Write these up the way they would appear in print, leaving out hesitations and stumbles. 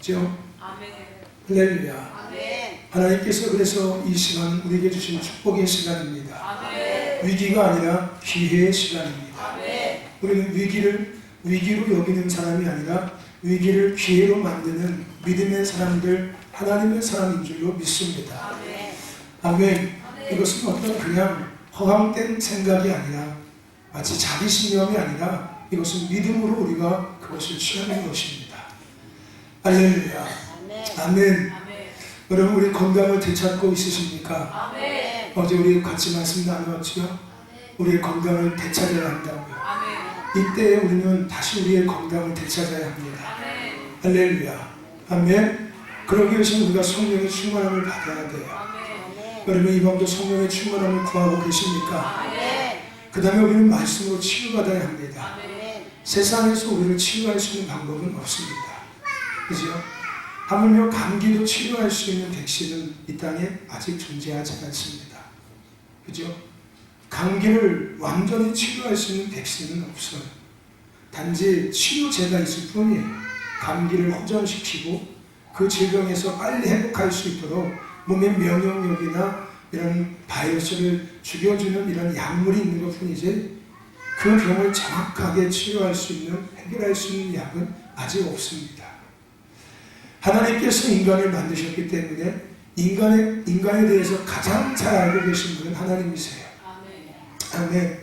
그죠? 아멘. 할렐루야. 아멘. 하나님께서 그래서 이 시간 우리에게 주신 축복의 시간입니다. 아멘. 위기가 아니라 기회의 시간입니다. 아멘. 우리는 위기를 위기로 여기는 사람이 아니라 위기를 기회로 만드는 믿음의 사람들, 하나님의 사람인 줄로 믿습니다. 아멘. 아멘. 이것은 어떤 그냥 허황된 생각이 아니라 마치 자기 신념이 아니라 이것은 믿음으로 우리가 그것을 취하는 것입니다. 할렐루야. 아멘. 아멘. 여러분, 우리 건강을 되찾고 있으십니까? 아멘. 어제 우리 같이 말씀 나누었죠? 우리의 건강을 되찾아야 한다고요. 아멘. 이때 우리는 다시 우리의 건강을 되찾아야 합니다. 아멘. 할렐루야. 아멘. 그러기 위해서는 우리가 성령의 충만함을 받아야 돼요. 아멘. 여러분, 이번도 성령의 충만함을 구하고 계십니까? 아멘. 그 다음에 우리는 말씀으로 치유받아야 합니다. 아멘. 세상에서 우리를 치유할 수 있는 방법은 없습니다. 그죠? 하물며 감기도 치료할 수 있는 백신은 이 땅에 아직 존재하지 않습니다. 그죠? 감기를 완전히 치료할 수 있는 백신은 없어요. 단지 치료제가 있을 뿐이에요. 감기를 호전시키고 그 질병에서 빨리 회복할 수 있도록 몸의 면역력이나 이런 바이러스를 죽여주는 이런 약물이 있는 것 뿐이지 그 병을 정확하게 치료할 수 있는, 해결할 수 있는 약은 아직 없습니다. 하나님께서 인간을 만드셨기 때문에 인간에 대해서 가장 잘 알고 계신 분은 하나님이세요. 아멘. 아멘.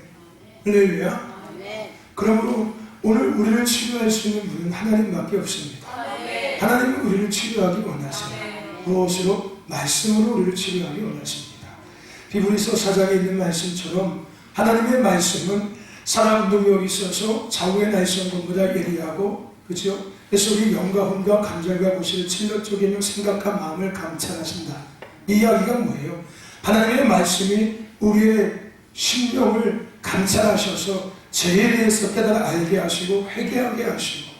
할렐루야. 아멘. 그러므로 오늘 우리를 치료할 수 있는 분은 하나님밖에 없습니다. 아멘. 하나님은 우리를 치료하기 원하세요. 아멘. 무엇으로? 말씀으로 우리를 치료하기 원하십니다. 히브리서 4장에 있는 말씀처럼 하나님의 말씀은 사람 능력이 있어서 좌우의 날성금보다 예리하고, 그렇죠? 그래서 우리 영과 혼과 감절과 구실을 찔러 쪼개며 생각한 마음을 감찰하신다. 이 이야기가 뭐예요? 하나님의 말씀이 우리의 심령을 감찰하셔서 죄에 대해서 깨달아 알게 하시고 회개하게 하시고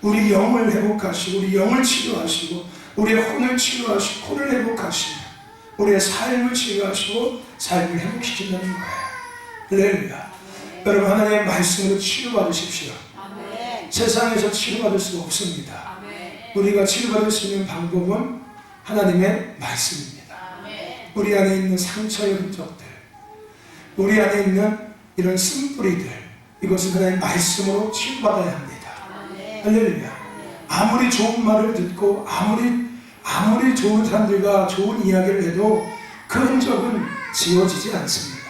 우리 영을 회복하시고 우리 영을 치료하시고 우리의 혼을 치료하시고 혼을 회복하시고 우리의 삶을 치료하시고 삶을 회복시킨다는 거예요. 할렐루야. 여러분, 하나님의 말씀으로 치료받으십시오. 아멘. 세상에서 치료받을 수가 없습니다. 아멘. 우리가 치료받을 수 있는 방법은 하나님의 말씀입니다. 아멘. 우리 안에 있는 상처의 흔적들, 우리 안에 있는 이런 쓴뿌리들, 이것은 하나님의 말씀으로 치유받아야 합니다. 아멘. 할렐루야. 아무리 좋은 말을 듣고 아무리 좋은 사람들과 좋은 이야기를 해도 그 흔적은 지워지지 않습니다.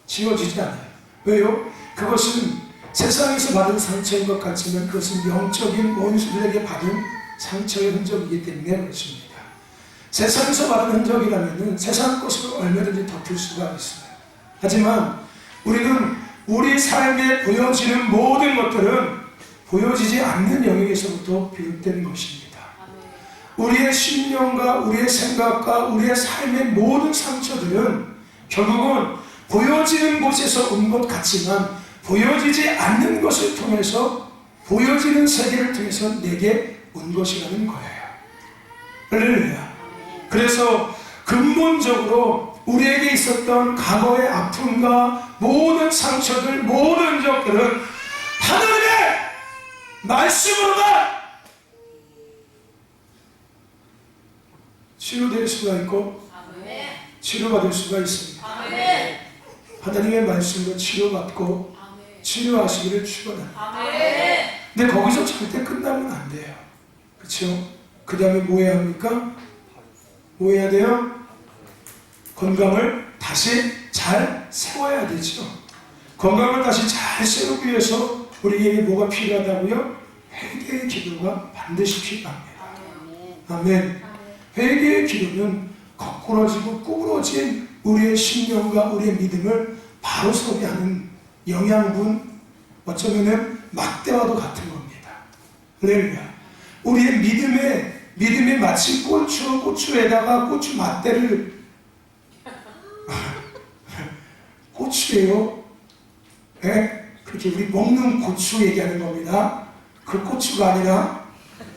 지워지지 않아요. 왜요? 그것은 세상에서 받은 상처인 것 같지만 그것은 영적인 원수들에게 받은 상처의 흔적이기 때문에 그렇습니다. 세상에서 받은 흔적이라면 세상 것으로 얼마든지 덮을 수가 있어요. 하지만 우리는 우리 삶에 보여지는 모든 것들은 보여지지 않는 영역에서부터 비롯되는 것입니다. 우리의 신념과 우리의 생각과 우리의 삶의 모든 상처들은 결국은 보여지는 곳에서 온 것 같지만 보여지지 않는 것을 통해서 보여지는 세계를 통해서 내게 온 것이라는 거예요. 할렐루야. 그래서 근본적으로 우리에게 있었던 과거의 아픔과 모든 상처들, 모든 적들은 하나님의 말씀으로만 치료될 수가 있고 아멘. 치료받을 수가 있습니다. 아멘. 하나님의 말씀으로 치료받고 아멘. 치료하시기를 축원합니다. 아멘. 근데 거기서 절대 끝나면 안 돼요. 그렇죠? 그 다음에 뭐 해야 합니까? 뭐 해야 돼요? 건강을 다시 잘 세워야 되죠. 건강을 다시 잘 세우기 위해서 우리에게 뭐가 필요하다고요? 회개의 기도가 반드시 필요합니다. 아멘. 회개의 기도는 거꾸러지고 구부러진 우리의 신념과 우리의 믿음을 바로 서게 하는 영양분, 어쩌면 막대와도 같은 겁니다. 할렐루야. 우리의 믿음에 마치 고추에다가 고추 막대를 고추예요. 네? 그렇게 우리 먹는 고추 얘기하는 겁니다. 그 고추가 아니라,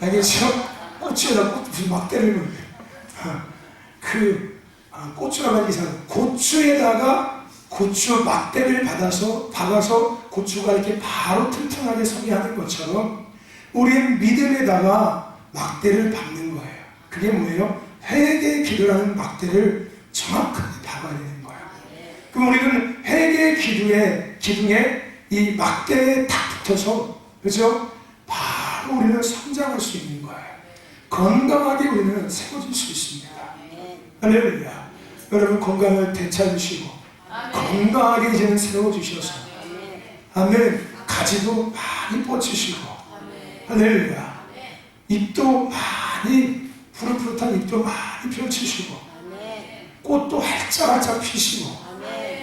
알겠죠? 고추에다 무슨 막대를 고추라고 하는 이상 고추에다가 고추 막대를 박아서 고추가 이렇게 바로 튼튼하게 서게 하는 것처럼 우리의 믿음에다가 막대를 박는 거예요. 그게 뭐예요? 회개 기도라는 막대를 정확하게 박아야 되는 거예요. 그럼 우리는 회개 기둥에 이 막대에 딱 붙어서, 그죠? 바로 우리는 성장할 수 있는 거예요. 건강하게 우리는 세워질 수 있습니다. 할렐루야. 여러분 건강을 되찾으시고 건강하게 이제는 세워주셔서, 아멘, 가지도 많이 뻗치시고, 할렐루야, 잎도 많이, 푸릇푸릇한 잎도 많이 펼치시고, 꽃도 활짝활짝 피시고,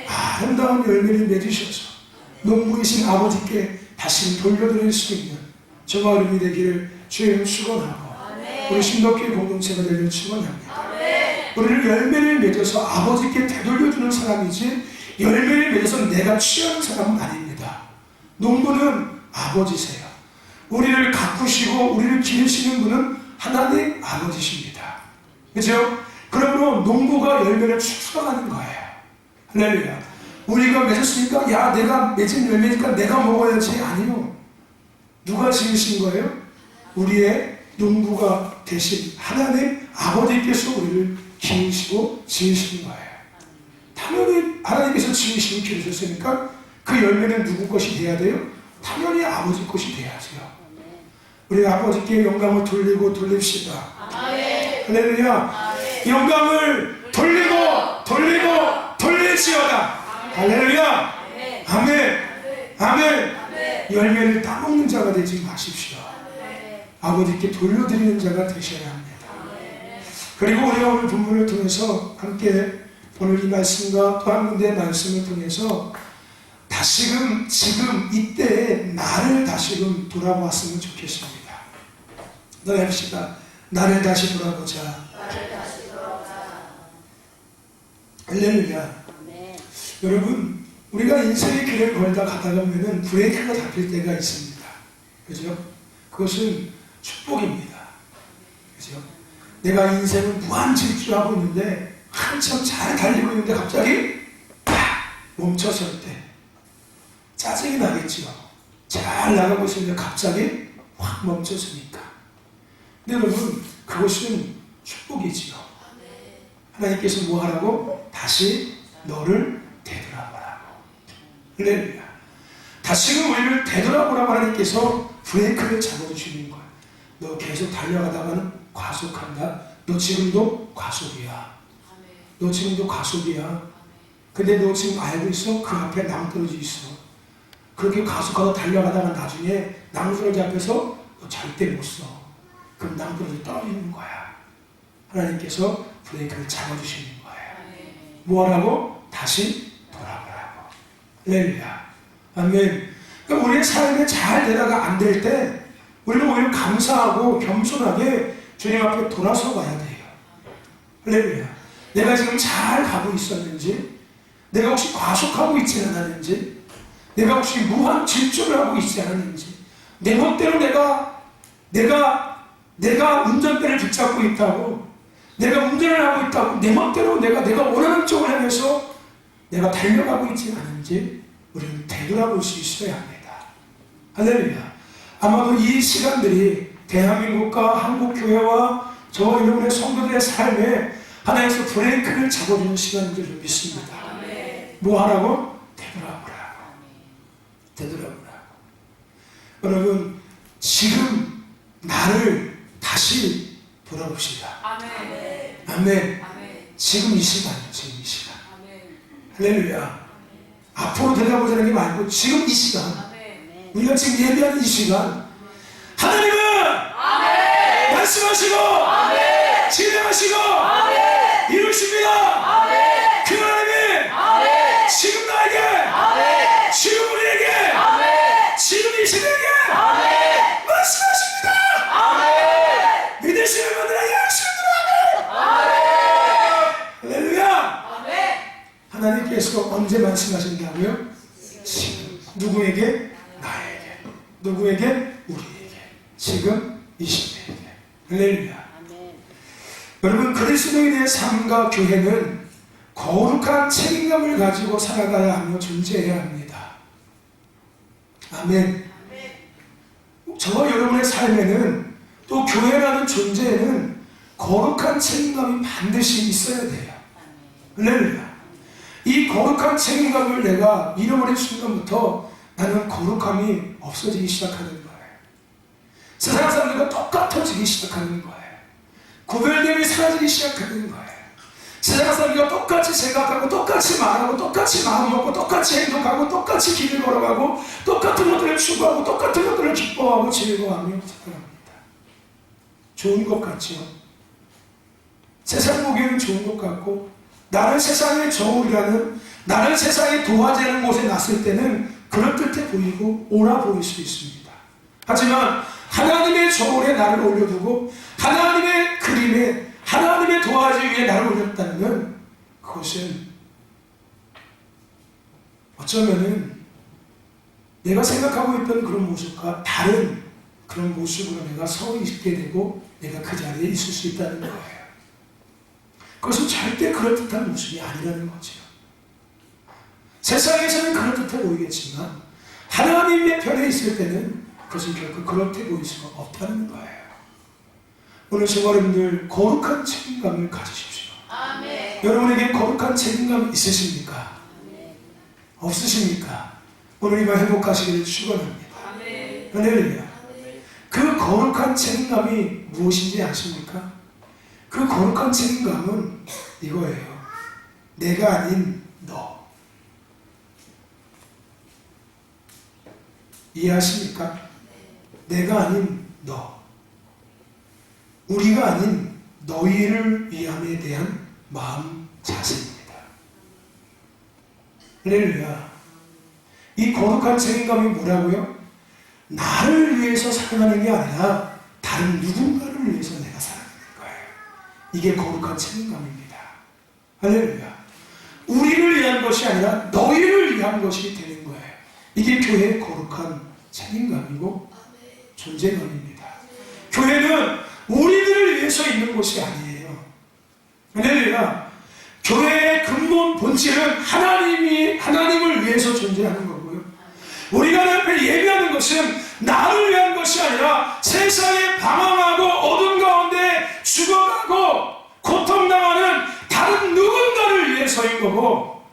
아름다운 열매를 맺으셔서 농부이신 아버지께 다시 돌려드릴 수 있는 저와 여러분이 되기를 주의 이름 축원하고, 우리 신덕교회 공동체가 되기를 축원합니다. 우리를 열매를 맺어서 아버지께 되돌려주는 사람이지 열매를 맺어서 내가 취하는 사람은 아닙니다. 농부는 아버지세요. 우리를 가꾸시고 우리를 기르시는 분은 하나님 아버지십니다. 그렇죠? 그러므로 농부가 열매를 축적하는 거예요. 할렐루야. 우리가 맺었으니까 야 내가 맺은 열매니까 내가 먹어야지. 아니요. 누가 지으신 거예요? 우리의 농부가 되신 하나님 아버지께서 우리를 기르시고 지으신 거예요. 당연히 하나님께서 지으시고 기르셨으니까 그 열매는 누구 것이 돼야 돼요? 당연히 아버지 것이 돼야죠. 우리 아버지께 영광을 돌리고 돌립시다. 할렐루야. 영광을 돌리고 돌릴지어다. 할렐루야. 아멘. 아멘. 열매를 따먹는 자가 되지 마십시오. 아버지께 돌려드리는 자가 되셔야 합니다. 그리고 우리가 오늘 본문을 통해서 함께 오늘 이 말씀과 또 한 군데의 말씀을 통해서 다시금 지금 이때에 나를 다시금 돌아보았으면 좋겠습니다. 노래합시다. 나를 다시 돌아보자. 할렐루야. 여러분, 우리가 인생의 길을 걸다 가다가 보면 브레이크가 잡힐 때가 있습니다. 그죠? 그것은 축복입니다. 그죠? 내가 인생을 무한 질주하고 있는데 한참 잘 달리고 있는데 갑자기 팍 멈춰설 때 짜증이 나겠지요. 잘 나가고 있었는데 갑자기 확 멈춰서니까. 근데 여러분, 그것은 축복이지요. 하나님께서 뭐 하라고? 다시 너를 되돌아보라고. 할렐루야. 다시금 우리를 되돌아보라고 하나님께서 브레이크를 잡아주시는 거예요. 너 계속 달려가다가는 과속한다. 너 지금도 과속이야. 너 지금도 과속이야. 근데 너 지금 알고 있어? 그 앞에 낭떠러지 있어. 그렇게 과속하다 달려가다가 나중에 낭떠러지 앞에서 너 절대 못 서. 그럼 낭떠러지 떨어지는 거야. 하나님께서 브레이크를 잡아주시는 거예요. 뭐하라고? 다시 돌아보라고. 할렐루야. 아멘. 그러니까 우리의 삶에 잘 되다가 안 될 때 우리는 오히려 감사하고 겸손하게 주님 앞에 돌아서 가야 돼요. 할렐루야. 내가 지금 잘 가고 있었는지, 내가 혹시 과속하고 있지 않았는지, 내가 혹시 무한 질주를 하고 있지 않았는지, 내 멋대로 내가 운전대를 붙잡고 있다고, 내가 운전을 하고 있다고, 내 멋대로 내가 원하는 쪽을 향해서 내가 달려가고 있지 않은지 우리는 되돌아볼 수 있어야 합니다. 할렐루야. 아마도 이 시간들이 대한민국과 한국교회와 저와 여러분의 성도들의 삶에 하나님께서 브레이크를 잡아주는 시간인 줄 믿습니다. 뭐 하라고? 되돌아보라고. 여러분, 지금 나를 다시 돌아봅시다. 아멘. 지금 이 시간. 할렐루야. 앞으로 되돌아보자는 게 말고 지금 이 시간. 우리가 지금 예배하는 이 시간, 하나님은 말씀하시고 진행하시고 이루십니다. 그 하나님이 지금 나에게, 지금 우리에게, 지금 이 시대에게 말씀하십니다. 믿으시는 분들에게 할렐루야. 하나님께서 언제 말씀하신다고요? 지금. 누구에게? 나에게. 누구에게? 우리에게. 지금 이 시대에게. 할렐루야. 여러분, 그리스도인의 삶과 교회는 거룩한 책임감을 가지고 살아가야 하며 존재해야 합니다. 아멘. 저와 여러분의 삶에는 또 교회라는 존재에는 거룩한 책임감이 반드시 있어야 돼요. 할렐루야. 이 거룩한 책임감을 내가 잃어버린 순간부터 나는 거룩함이 없어지기 시작하는 거예요. 세상 사람들과 똑같아지기 시작하는 거예요. 구별됨이 사라지기 시작하는 거예요. 세상 사람들과 똑같이 생각하고 똑같이 말하고 똑같이 마음 먹고 똑같이 행동하고 똑같이 길을 걸어가고 똑같은 것들을 추구하고 똑같은 것들을 기뻐하고 즐거워하며 살아갑니다. 좋은 것 같죠? 세상 보기에는 좋은 것 같고 나는 세상의 저울이라는 나는 세상에 도화되는 곳에 났을 때는 그럴듯해 보이고 옳아 보일 수 있습니다. 하지만 하나님의 저울에 나를 올려두고 하나님의 그림에 하나님의 도화지 위에 나를 올렸다면 그것은 어쩌면은 내가 생각하고 있던 그런 모습과 다른 그런 모습으로 내가 서 있게 되고 내가 그 자리에 있을 수 있다는 거예요. 그것은 절대 그럴듯한 모습이 아니라는 거죠. 세상에서는 그럴듯해 보이겠지만 하나님의 편에 있을 때는 그것은 결코 그렇게 보일 수가 없다는 거예요. 오늘 저와 여러분들 거룩한 책임감을 가지십시오. 아멘. 여러분에게 거룩한 책임감 있으십니까? 아멘. 없으십니까? 오늘 이만 행복하시기를 축원합니다. 아멘. 할렐루야. 그 거룩한 책임감이 무엇인지 아십니까? 그 거룩한 책임감은 이거예요. 내가 아닌 너. 이해하십니까? 내가 아닌 너. 우리가 아닌 너희를 위함에 대한 마음 자세입니다. 할렐루야. 이 거룩한 책임감이 뭐라고요? 나를 위해서 살아가는 게 아니라 다른 누군가를 위해서 내가 살아가는 거예요. 이게 거룩한 책임감입니다. 할렐루야. 우리를 위한 것이 아니라 너희를 위한 것이 되는 거예요. 이게 교회의 거룩한 책임감이고 존재감입니다. 교회는 우리들을 위해서 있는 곳이 아니에요. 할렐루야. 교회의 근본 본질은 하나님을 위해서 존재하는 거고요. 우리가 앞에 예배하는 것은 나를 위한 것이 아니라 세상에 방황하고 어둠 가운데 죽어가고 고통당하는 다른 누군가를 위해서인 거고,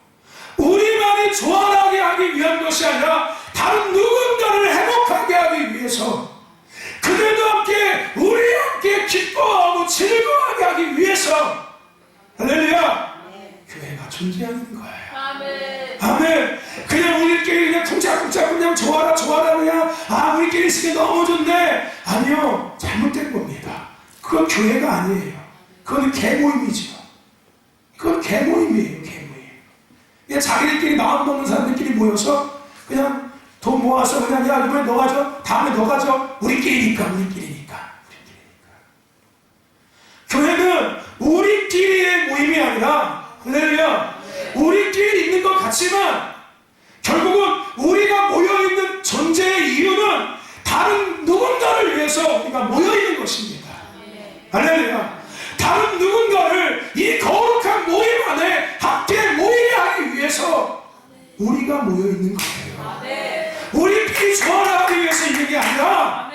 우리만이 조화나게 하기 위한 것이 아니라 다른 누군가를 행복하게 하기 위해서, 그들도 함께 우리 함께 기뻐하고 즐거워하게 하기 위해서 할렐루야 교회가 존재하는 거예요. 아멘. 아멘. 그냥 우리끼리 그냥 쿵짝쿵짝 그냥 좋아라 그냥 우리끼리 있으니 너무 좋네. 아니요, 잘못된 겁니다. 그건 교회가 아니에요. 그건 개모임이죠. 그건 개모임이에요. 개모임. 그냥 자기들끼리 마음 먹는 사람들끼리 모여서 그냥 돈 모아서 그냥 야 이번에 너 가져, 다음에 너 가져. 우리끼리니까. 교회는 우리끼리의 모임이 아니라 할렐루야, 우리끼리 있는 것 같지만 결국은 우리가 모여있는 존재의 이유는 다른 누군가를 위해서 우리가 모여있는 것입니다. 할렐루야. 다른 누군가를 이 거룩한 모임 안에 함께 모이게 하기 위해서 우리가 모여있는 거예요. 우리끼리 조화하기 위해서 있는 게 아니라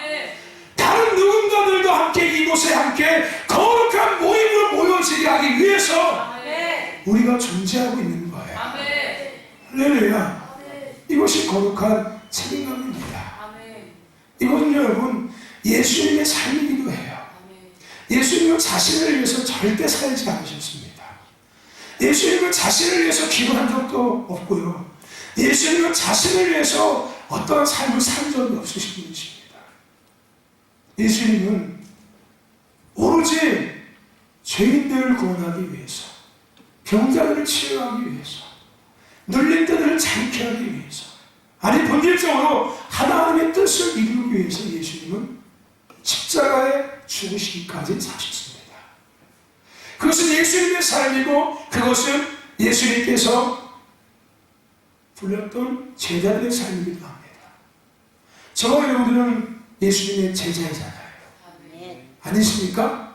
다른 누군가들도 함께 이곳에 함께 거룩한 모임을 모여지게 하기 위해서 우리가 존재하고 있는 거예요. 할렐루야. 이것이 거룩한 책임감입니다. 이것은 여러분 예수님의 삶이기도 해요. 예수님은 자신을 위해서 절대 살지 않으셨습니다. 예수님은 자신을 위해서 기도한 적도 없고요. 예수님은 자신을 위해서 어떠한 삶을 산 적이 없으신 분이십니다. 예수님은 오로지 죄인들을 구원하기 위해서, 병자들을 치유하기 위해서, 눌린 자들을 자유케 하기 위해서, 아니 본질적으로 하나님의 뜻을 이루기 위해서 예수님은 십자가에 죽으시기까지 사셨습니다. 그것은 예수님의 삶이고 그것은 예수님께서 불렀던 제자들의 삶이기도 합니다. 저와 여러분들은 예수님의 제자이잖아요. 아니십니까?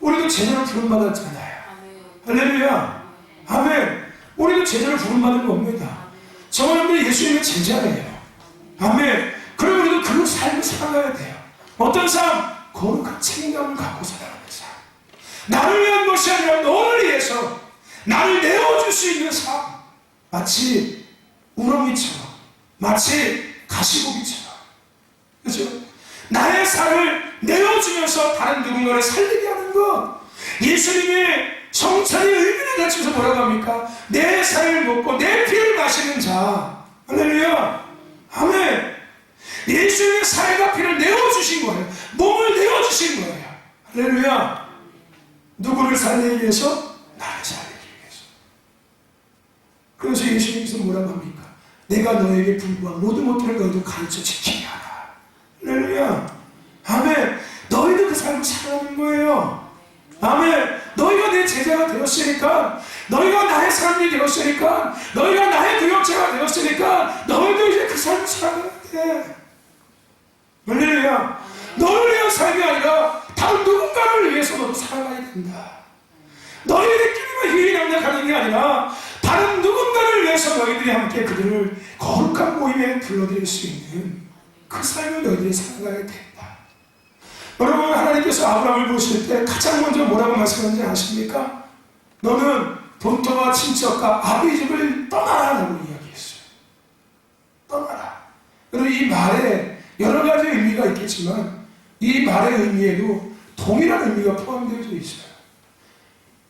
우리도 제자를 부름받았잖아요. 할렐루야. 아멘. 우리도 제자를 부름받은 겁니다. 저와 여러분들 예수님의 제자예요. 아멘. 그럼 우리도 그 삶을 살아가야 돼요. 어떤 삶? 거룩한 책임감을 갖고 살아가는 삶. 나를 위한 것이 아니라 너를 위해서 나를 내어줄 수 있는 삶. 마치 우렁이처럼, 마치 가시고기처럼. 그죠? 나의 삶을 내어주면서 다른 누군가를 살리게 하는 것. 예수님의 성찬의 의미를 가르쳐서 뭐라고 합니까? 내 살을 먹고 내 피를 마시는 자. 할렐루야. 아멘. 예수님의 살과 피를 내어주신 거예요. 몸을 내어주신 거예요. 할렐루야. 누구를 살리기 위해서? 나를 살리기 위해서. 그래서 예수님께서 뭐라고 합니까? 내가 너에게 불구한 모든 것들을 너희도 가르쳐 지키게 하라. 할렐루야. 아멘. 너희도 그 삶을 살아가는 거예요. 아멘. 너희가 내 제자가 되었으니까, 너희가 나의 사람이 되었으니까, 너희가 나의 구역자가 되었으니까, 너희도 이제 그 삶을 살아가야 돼. 할렐루야. 너를 위한 삶이 아니라 다른 누군가를 위해서 너도 살아가야 된다. 너희들끼리만 희희낙낙 하는 게 아니라 다른 누군가를 위해서 너희들이 함께 그들을 거룩한 모임에 불러들일 수 있는 그 삶을 너희들이 살아가야 된다. 여러분, 하나님께서 아브라함을 보실 때 가장 먼저 뭐라고 말씀하는지 아십니까? 너는 본토와 친척과 아비 집을 떠나라라고 이야기했어요. 떠나라. 그리고 이 말에 여러 가지 의미가 있겠지만 이 말의 의미에도 동일한 의미가 포함되어 있어요.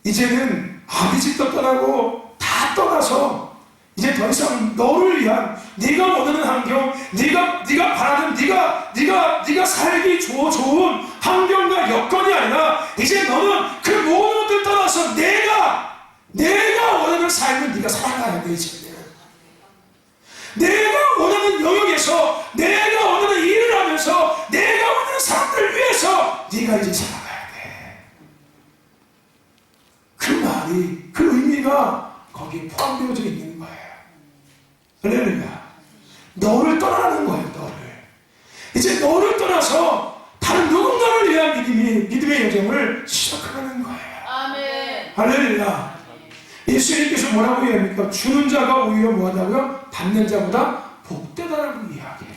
이제는 아비 집도 떠나고 다 떠나서 이제 더 이상 너를 위한 네가 원하는 환경, 네가 바라는 네가 살기 좋은 환경과 여건이 아니라 이제 너는 그 모든 것들을 떠나서 내가 원하는 삶을 네가 살아가야 돼. 이제 내가 원하는 영역에서 내가 원하는 일을 하면서 내가 원하는 사람들을 위해서 네가 이제 살아가야 돼. 그 말이, 그 의미가 거기에 포함되어져 있는 거예요. 할렐루야. 너를 떠나는 거예요. 너를. 이제 너를 떠나서 다른 누군가를 위한 믿음의 여정을 시작하는 거예요. 아멘. 할렐루야. 예수님께서 뭐라고 이야기합니까? 주는 자가 오히려 뭐하다고요? 받는 자보다 복되다라고 이야기해요.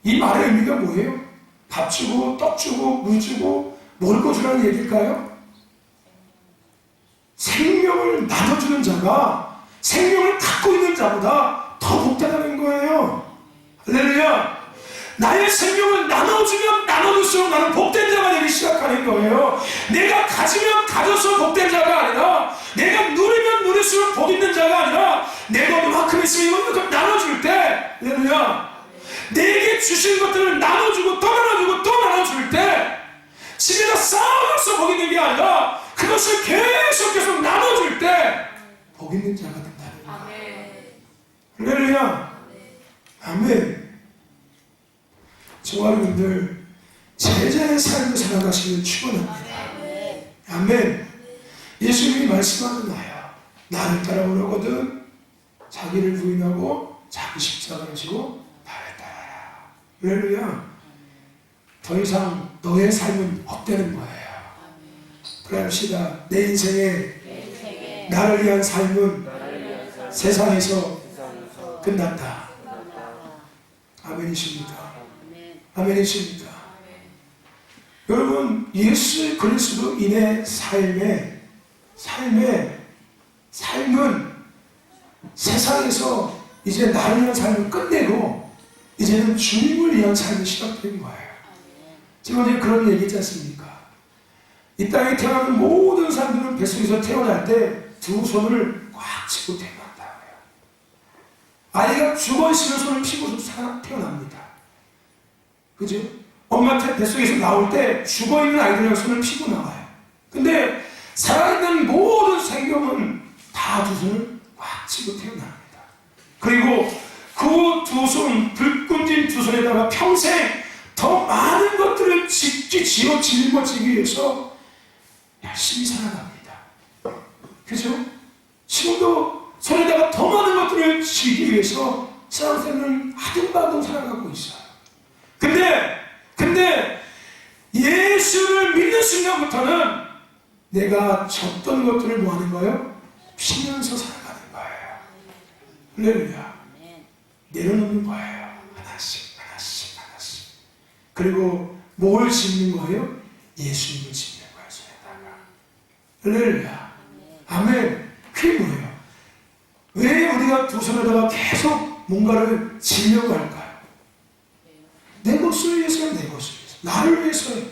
이 말의 의미가 뭐예요? 밥 주고 떡 주고 물 주고 먹을 거 주라는 얘기일까요? 생명을 나눠주는 자가 생명을 갖고 있는 자보다 더 복되다는 거예요. 할렐루야. 나의 생명을 나눠주면 나눠줄수록 나는 복된 자가 되기 시작하는 거예요. 내가 가지면 가져서 복된 자가 아니라 내가 누리면 누릴수록 복 있는 자가 아니라 내가 이만큼 있으면 이만큼 나눠줄 때, 할렐루야. 내게 주신 것들을 나눠주고 또 나눠주고 또 나눠줄 때 집에다 쌓아서 복 있는 게 아니라 그것을 계속 나눠줄 때 복 있는 자가 된다는 거예요. 할렐루야. 아멘. 저와 여러분들 제자의 삶을 살아가시길 축원합니다. 아멘. 예수님이 말씀하잖아요. 나를 따라오려거든 자기를 부인하고 자기 십자가를 지고 나를 따라라. 할렐루야. 더 이상 너의 삶은 없다는 거예요. 그럽시다. 내 인생에 나를 위한 삶은 세상에서 끝났다. 아멘이십니까? 아멘이십니까? 여러분, 예수 그리스도인의 삶은 세상에서 이제 나를 위한 삶을 끝내고 이제는 주님을 위한 삶이 시작된 거예요. 지금 어제 그런 얘기 있지 않습니까? 이 땅에 태어나는 모든 사람들은 뱃속에서 태어날 때 두 손을 꽉 쥐고 태어난다고요. 아이가 죽어있으면 손을 피고 태어납니다. 그죠? 엄마 뱃속에서 나올 때 죽어있는 아이들이랑 손을 피고 나와요. 근데 살아있는 모든 생명은 다 두 손을 꽉 쥐고 태어납니다. 그리고 그 두 손, 불끈진 두 손에다가 평생 더 많은 것들을 짊어지기 위해서 열심히 살아갑니다. 그죠? 지금도 손에다가 더 많은 것들을 지기 위해서 사람들은 아둥바둥 살아가고 있어요. 근데 예수를 믿는 순간부터는 내가 졌던 것들을 뭐 하는 거예요? 피면서 살아가는 거예요. 할렐루야. 내려놓는 거예요. 하나씩. 그리고 뭘 짓는 거예요? 예수님을 짓는 거예요. 손에다가. 할렐루야. 아멘. 그게 뭐예요? 왜 우리가 두 손에다가 계속 뭔가를 지려고 할까요? 내 것을 위해서요. 내 것을 위해서. 나를 위해서요.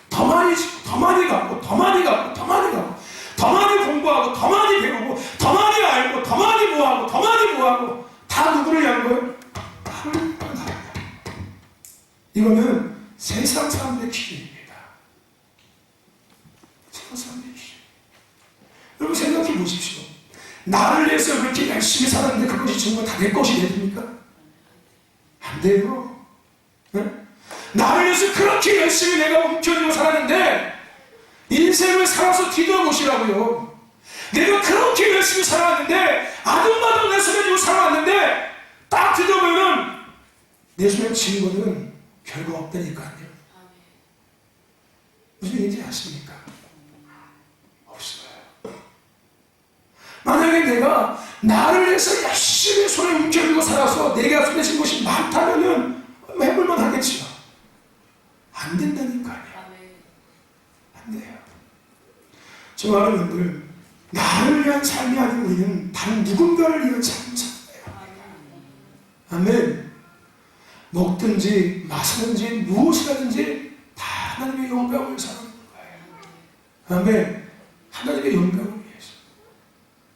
더 많이 짓고 더 많이 갖고 더 많이 갖고 더 많이 갖고 더 많이 공부하고 더 많이 배우고 더 많이 알고 더 많이 뭐하고 더 많이 뭐하고 다 누구를 위한 거예요? 나를 위한 거예요. 이거는 세상 사람들의 기준입니다. 세상 사람들의 기준. 여러분 생각해 보십시오. 나를 위해서 그렇게 열심히 살았는데 그것이 정말 다 내 것이 됩니까? 안 돼요. 네? 나를 위해서 그렇게 열심히 내가 움켜쥐고 살았는데 인생을 살아서 뒤돌아보시라고요. 내가 그렇게 열심히 살았는데 아둥바둥 내 손에 쥐고 살아왔는데 딱 뒤돌아보면 내 손에 쥔 거는 별거 없다니까요. 무슨 얘기인지 아십니까? 없어요. 만약에 내가 나를 위해서 열심히 손에 움켜쥐고 살아서 내가 손에 쥔 것이 많다면은 해볼만 하겠지요. 안 된다니까요. 안 돼요. 저와 여러분들, 나를 위한 삶이 아니고 우리는 다른 누군가를 위한 삶을 살아요. 아멘. 먹든지 마시든지 무엇을 하든지 다 하나님의 영광을 사는 거예요. 아멘. 하나님의 영광을 위해서.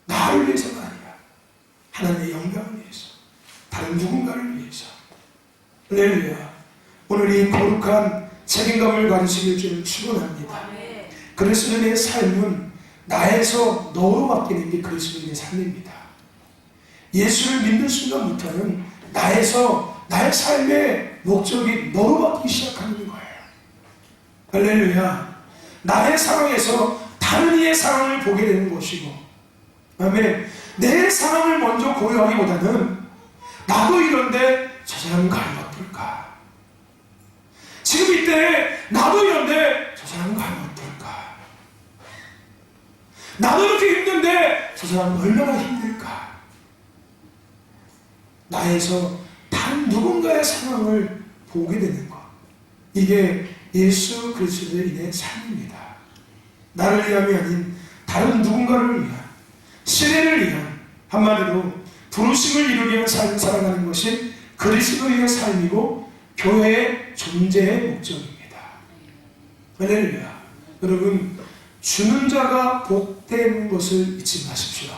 나를 위해서가 아니라 하나님의 영광을 위해서. 다른 누군가를 위해서. 할렐루야. 오늘 이 거룩한 책임감을 가지시길 주를 축원합니다. 그리스도인의 삶은 나에서 너로 바뀌는 게 그리스도인의 삶입니다. 예수를 믿는 순간부터는 나에서 나의 삶의 목적이 너로 바뀌기 시작하는 거예요. 할렐루야. 나의 상황에서 다른 이의 상황을 보게 되는 것이고, 아멘. 내 상황을 먼저 고려하기보다는 나도 이런데 저 사람은 가면 어떨까? 지금 이때 나도 이런데 저 사람은 가면 어떨까? 나도 이렇게 힘든데 저 사람은 얼마나 힘들까? 나에서 다른 누군가의 상황을 보게 되는 것. 이게 예수 그리스도인의 삶입니다. 나를 위함이 아닌 다른 누군가를 위한, 시대를 위한, 한마디로 부르심을 이루기 위한 삶을 살아가는 것이 그리스도인의 삶이고 교회의 존재의 목적입니다. 할렐루야. 여러분, 주는 자가 복된 것을 잊지 마십시오.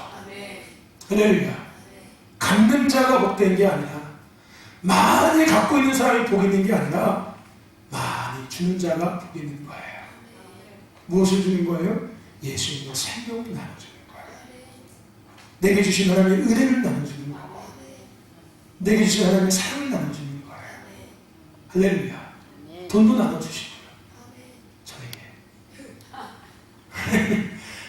할렐루야. 갖는 자가 복된 게 아니라 많이 갖고 있는 사람이 복 있는 게 아니라 많이 주는 자가 복 있는 거예요. 무엇을 주는 거예요? 예수님의 생명을 나눠주는 거예요. 내게 주신 하나님의 은혜를 나눠주는 거고, 내게 주신 하나님의 사랑을 나눠주는 거예요. 할렐루야. 돈도 나눠주시고요. 저에게.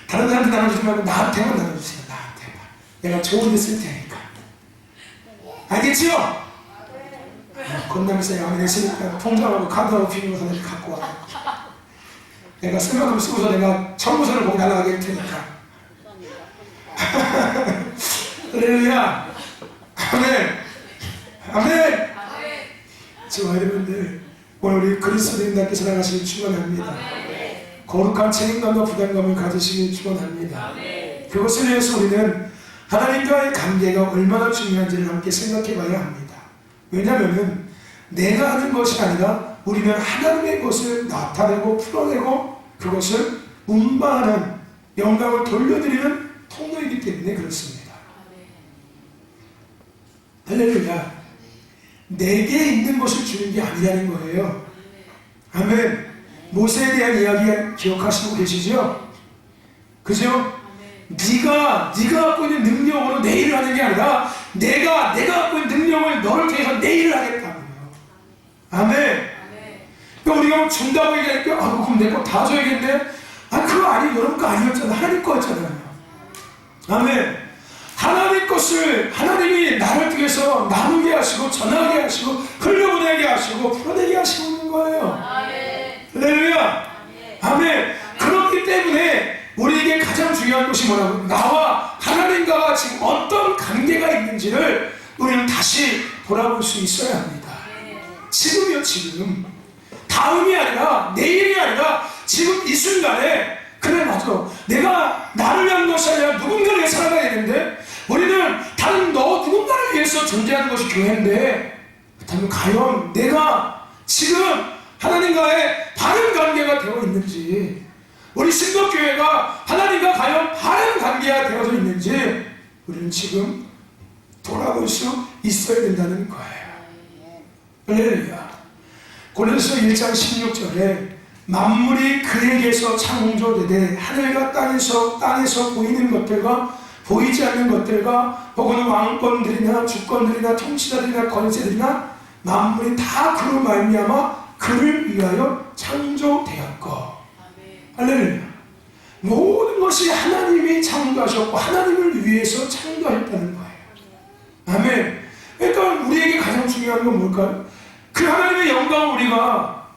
다른 사람한테 나눠주지 말고 나한테만 나눠주세요. 나한테만. 내가 좋은 데 쓸 테니까. 알겠지요? 건담에서 양이 냈으니까 통장하고 카드하고 비밀번호 이렇게 갖고 와. 내가 쓸 만큼 쓰고서 내가 청구서를 보고 날아가게 할 테니까. 할렐루야. 아멘. 아멘. 지금 여러분들, 오늘 우리 그리스도인답게 살아가시길 축원합니다. 거룩한 책임감과 부담감을 가지시길 축원합니다. 그것을 위해서 우리는 하나님과의 관계가 얼마나 중요한지를 함께 생각해 봐야 합니다. 왜냐하면 내가 하는 것이 아니라 우리는 하나님의 것을 나타내고 풀어내고 그것을 운반하는, 영광을 돌려드리는 통로이기 때문에 그렇습니다. 할렐루야. 내게 있는 것을 주는 게 아니라는 거예요. 아멘. 모세에 대한 이야기 기억하시고 계시죠? 그죠? 네가 갖고 있는 능력으로 내 일을 하는 게 아니라 내가 갖고 있는 능력을 너를 통해서 내 일을 하겠다고요. 아멘. 그러니까 우리가 준다고 얘기하니까 그럼 내 거 다 줘야겠네? 그거 아니고 여러분 거 아니었잖아. 하나님 거였잖아요. 아멘. 하나님 것을 하나님이 나를 통해서 나누게 하시고 전하게 하시고 흘려보내게 하시고 풀어내게 하시고 있는 거예요. 할렐루야. 아멘. 그렇기 때문에 우리에게 가장 중요한 것이 뭐라고? 나와 하나님과 지금 어떤 관계가 있는지를 우리는 다시 돌아볼 수 있어야 합니다. 지금이요, 지금. 다음이 아니라 내일이 아니라 지금 이 순간에 그래 맞아 내가 나를 위한 것이 아니라 누군가를 위해 살아가야 되는데 우리는 다른 너 누군가를 위해서 존재하는 것이 교회인데 그렇다면 과연 내가 지금 하나님과의 바른 관계가 되어 있는지 우리 신덕교회가 하나님과 과연 바른 관계가 되어져 있는지 우리는 지금 돌아볼 수 있어야 된다는 거예요. 할렐루야. 고린도서 1장 16절에 만물이 그에게서 창조되되 하늘과 땅에서 보이는 것들과 보이지 않는 것들과 혹은 왕권들이나 주권들이나 통치자들이나 권세들이나 만물이 다 그로 말미암아 그를 위하여 창조되었고 할렐루야. 모든 것이 하나님이 창조하셨고 하나님을 위해서 창조하셨다는 거예요. 아멘. 그러니까 우리에게 가장 중요한 건 뭘까요? 그 하나님의 영광을 우리가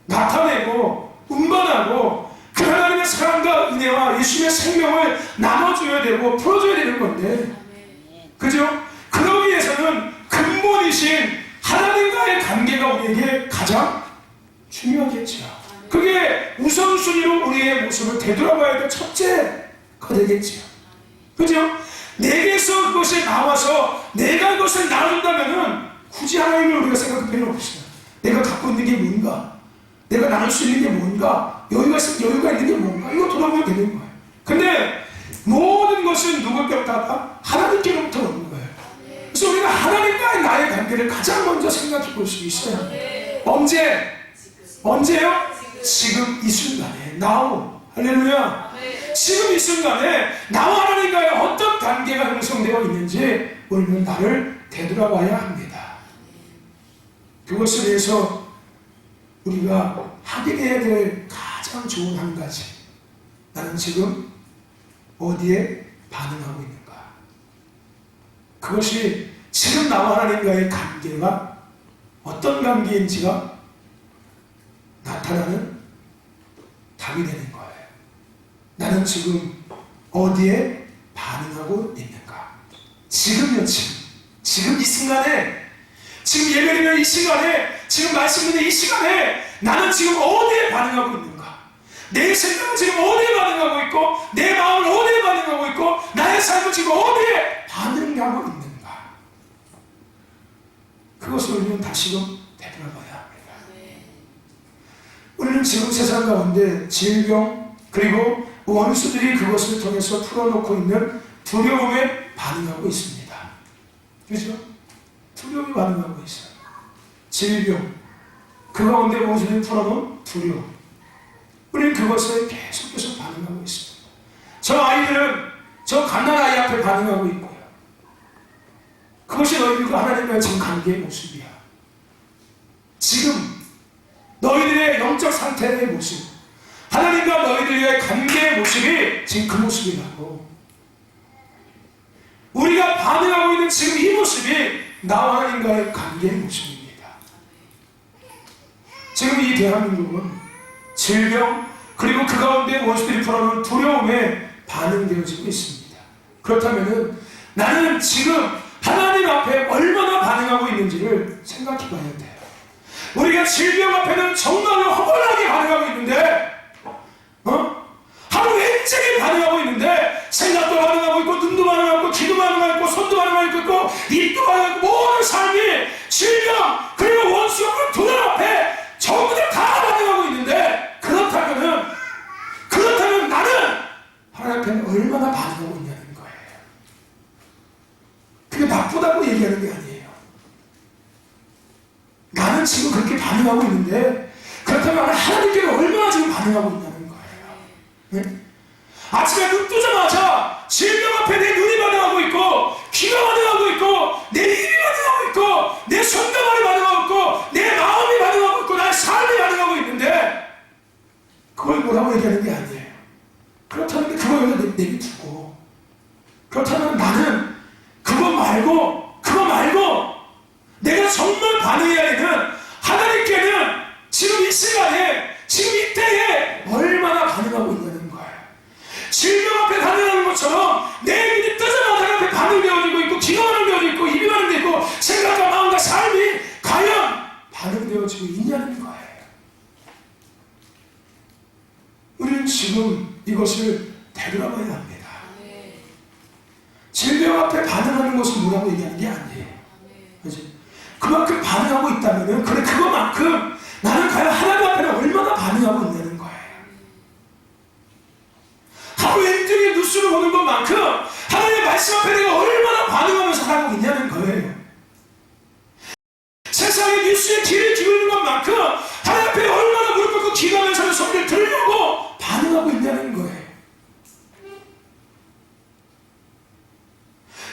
나타내고 운반하고 그 하나님의 사랑과 은혜와 예수님의 생명을 나눠줘야 되고 풀어줘야 되는 건데 그죠? 그러기 위해서는 근본이신 하나님과의 관계가 우리에게 가장 중요하겠죠. 그게 우선순위로 우리의 모습을 되돌아봐야 될 첫째가 되겠죠. 그죠? 내게서 그것이 나와서 내가 그것을 나눈다면은 굳이 하나님을 우리가 생각할 필요는 없어요. 내가 갖고 있는 게 뭔가, 내가 나눌 수 있는 게 뭔가, 여유가 있는 게 뭔가, 이거 돌아보면 되는 거예요. 근데 모든 것은 누구께로부터 하나님께로부터 오는 거예요. 그래서 우리가 하나님과의 나의 관계를 가장 먼저 생각해 볼 수 있어야 합니다. 언제요? 지금 이 순간에 now. 할렐루야. 지금 이 순간에 나와 하나님과의 어떤 관계가 형성되어 있는지 우리는 나를 되돌아봐야 합니다. 그것을 위해서 우리가 확인해야 될 가장 좋은 한 가지, 나는 지금 어디에 반응하고 있는가. 그것이 지금 나와 하나님과의 관계가 어떤 관계인지가 나타나는 답이 되는 거예요. 나는 지금 어디에 반응하고 있는가. 지금요, 지금 이 순간에, 지금 예배드리는 이 시간에, 지금 말씀 듣는 이 시간에 나는 지금 어디에 반응하고 있는가. 내 생각은 지금 어디에 반응하고 있고 내 마음은 어디에 반응하고 있고 나의 삶은 지금 어디에 반응하고 있는가. 그것을 우리는 다시금 되돌아봐야 합니다. 우리는 지금 세상 가운데 질병 그리고 원수들이 그것을 통해서 풀어놓고 있는 두려움에 반응하고 있습니다. 그렇죠? 두려움에 반응하고 있어요. 질병, 그 가운데 원수들이 풀어놓은 두려움, 우리는 그것에 계속해서 반응하고 있습니다. 저 아이들은 저 갓난아이 앞에 반응하고 있고요. 그것이 너희들과 하나님과의 지금 관계의 모습이야. 지금 너희들의 영적 상태의 모습, 하나님과 너희들과의 관계의 모습이 지금 그 모습이라고. 우리가 반응하고 있는 지금 이 모습이 나와 하나님과의 관계의 모습입니다. 지금 이 대한민국은 질병 그리고 그 가운데 원수들이 풀어놓은 두려움에 반응되어지고 있습니다. 그렇다면 나는 지금 하나님 앞에 얼마나 반응하고 있는지를 생각해 봐야 돼요. 우리가 질병 앞에는 정말로 허벌나게 반응하고 있는데 하루 일찍이 반응하고 있는데 생각도 반응하고 있고 눈도 반응하고 있고 귀도 반응하고 있고 손도 반응하고 있고 입도 반응하고 있고 모든 삶이 질병 그리고 원수의 두 날 앞에 전부 다 반응하고 있는데 그렇다면 나는 하나님 앞에 얼마나 반응하고 있냐는 거예요. 그게 나쁘다고 얘기하는 게 아니에요. 나는 지금 그렇게 반응하고 있는데 그렇다면 하나님께는 얼마나 지금 반응하고 있냐는 거예요. 네? 아침에 눈 뜨자마자 질병 앞에 내 눈이 반응하고 있고 귀가 반응하고 있고 내 입이 반응하고 있고 내 손과 발이 반응하고 있고 내 마음이 반응하고 있고 나의 삶이 반응하고 있는데 그걸 뭐라고 얘기하는 게 아니에요. 그렇다면 그걸 내비두고 그렇다면 나는 그거 말고 내가 정말 반응해야 되는 하나님께는 지금 이 시간에 지금 이때에 얼마나 반응하고 있냐는 거예요. 질병 앞에 반응하는 것처럼 내 눈이 뜨자마자 앞에 반응되어지고 있고 귀가 반응되어지고 있고 입이 반응되고 생각과 마음과 삶이 과연 반응되어지고 있냐는 거예요. 지금 이것을 되돌아봐야 합니다. 아멘. 질병 앞에 반응하는 것은 뭐라고 얘기하는 게 아니에요. 아멘. 그지? 그만큼 반응하고 있다면은 그래 그거만큼 나는 과연 하나님 앞에는 얼마나 반응하고 있냐는 거예요. 하루 일등의 뉴스를 보는 것만큼 하나님의 말씀 앞에 내가 얼마나 반응하면서 살아가고 있냐는 거예요. 세상의 뉴스에 귀를 기울이는 것만큼 하나님 앞에 얼마나 무릎 꿇고 기도하면서 소리를 들으려고 반응하고 있냐는 거예요.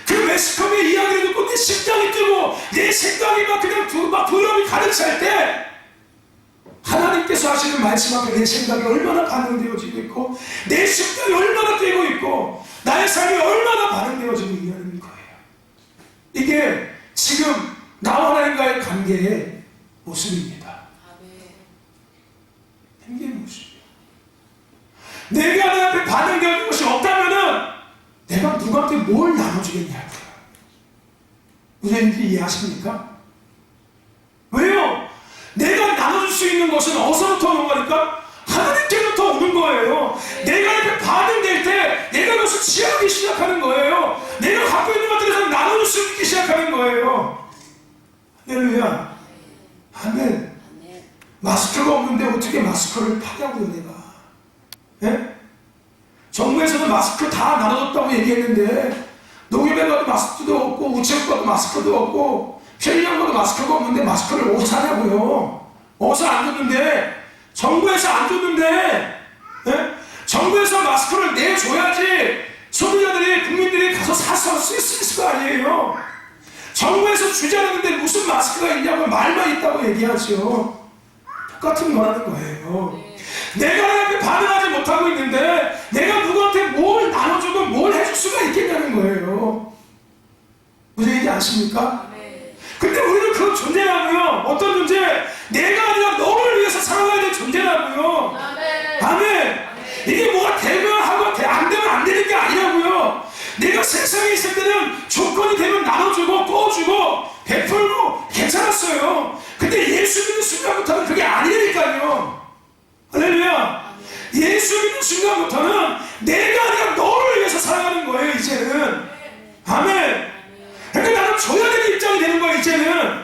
그 매스컴의 이야기를 듣고 내 심장이 뛰고 내 생각이 막 그냥 두려움이 가득 찰 때 하나님께서 하시는 말씀 앞에 내 생각이 얼마나 반응되어지고 있고 내 심장이 얼마나 뛰고 있고 나의 삶이 얼마나 반응되어지고 있냐는 거예요. 이게 지금 나와 하나님과의 관계의 모습입니다. 관계의 모습이에요. 내가 하나님 앞에 반응되어지는 것이 없다면은 내가 누구한테 뭘 나눠주겠냐고요. 무슨 얘기인지 이해하십니까? 왜요? 내가 나눠줄 수 있는 것은 어디서부터 오는 거니까? 하나님께로부터 오는 거예요. 내가 이렇게 반응될 때 내가 그것을 취하기 시작하는 거예요. 내가 갖고 있는 것들에서 나눠줄 수 있기 시작하는 거예요. 할렐루야. 아멘. 마스크가 없는데 어떻게 마스크를 파냐고요, 내가. 예? 정부에서도 마스크 다 나눠줬다고 얘기했는데 농협에 가도 마스크도 없고 우체국 가도 마스크도 없고 편의점 가도 마스크가 없는데 마스크를 어디서 사냐고요. 어디서 안 줬는데 정부에서 안 줬는데 예? 정부에서 마스크를 내줘야지 소비자들이 국민들이 가서 사서 쓸 수 있을 거 아니에요. 정부에서 주지 않았는데 무슨 마스크가 있냐고 말만 있다고 얘기하죠. 똑같은 거라는 거예요. 내가 하나님께 반응하지 못하고 있는데 내가 누구한테 뭘 나눠주고 뭘 해줄 수가 있겠냐는 거예요. 무슨 얘기인지 아십니까? 근데 우리는 그런 존재라고요. 어떤 존재? 내가 아니라 너를 위해서 살아가야 될 존재라고요. 아멘. 이게 뭐가 되면 하고 안 되면 안 되는 게 아니라고요. 내가 세상에 있을 때는 조건이 되면 나눠주고 꺼주고 베풀고 괜찮았어요. 근데 예수 믿는 순간부터는 그게 아니니까요. 할렐루야. 예수 믿는 순간부터는 내가 아니라 너를 위해서 살아가는 거예요. 이제는. 아멘. 그러니까 나는 줘야 되는 입장이 되는 거예요. 이제는.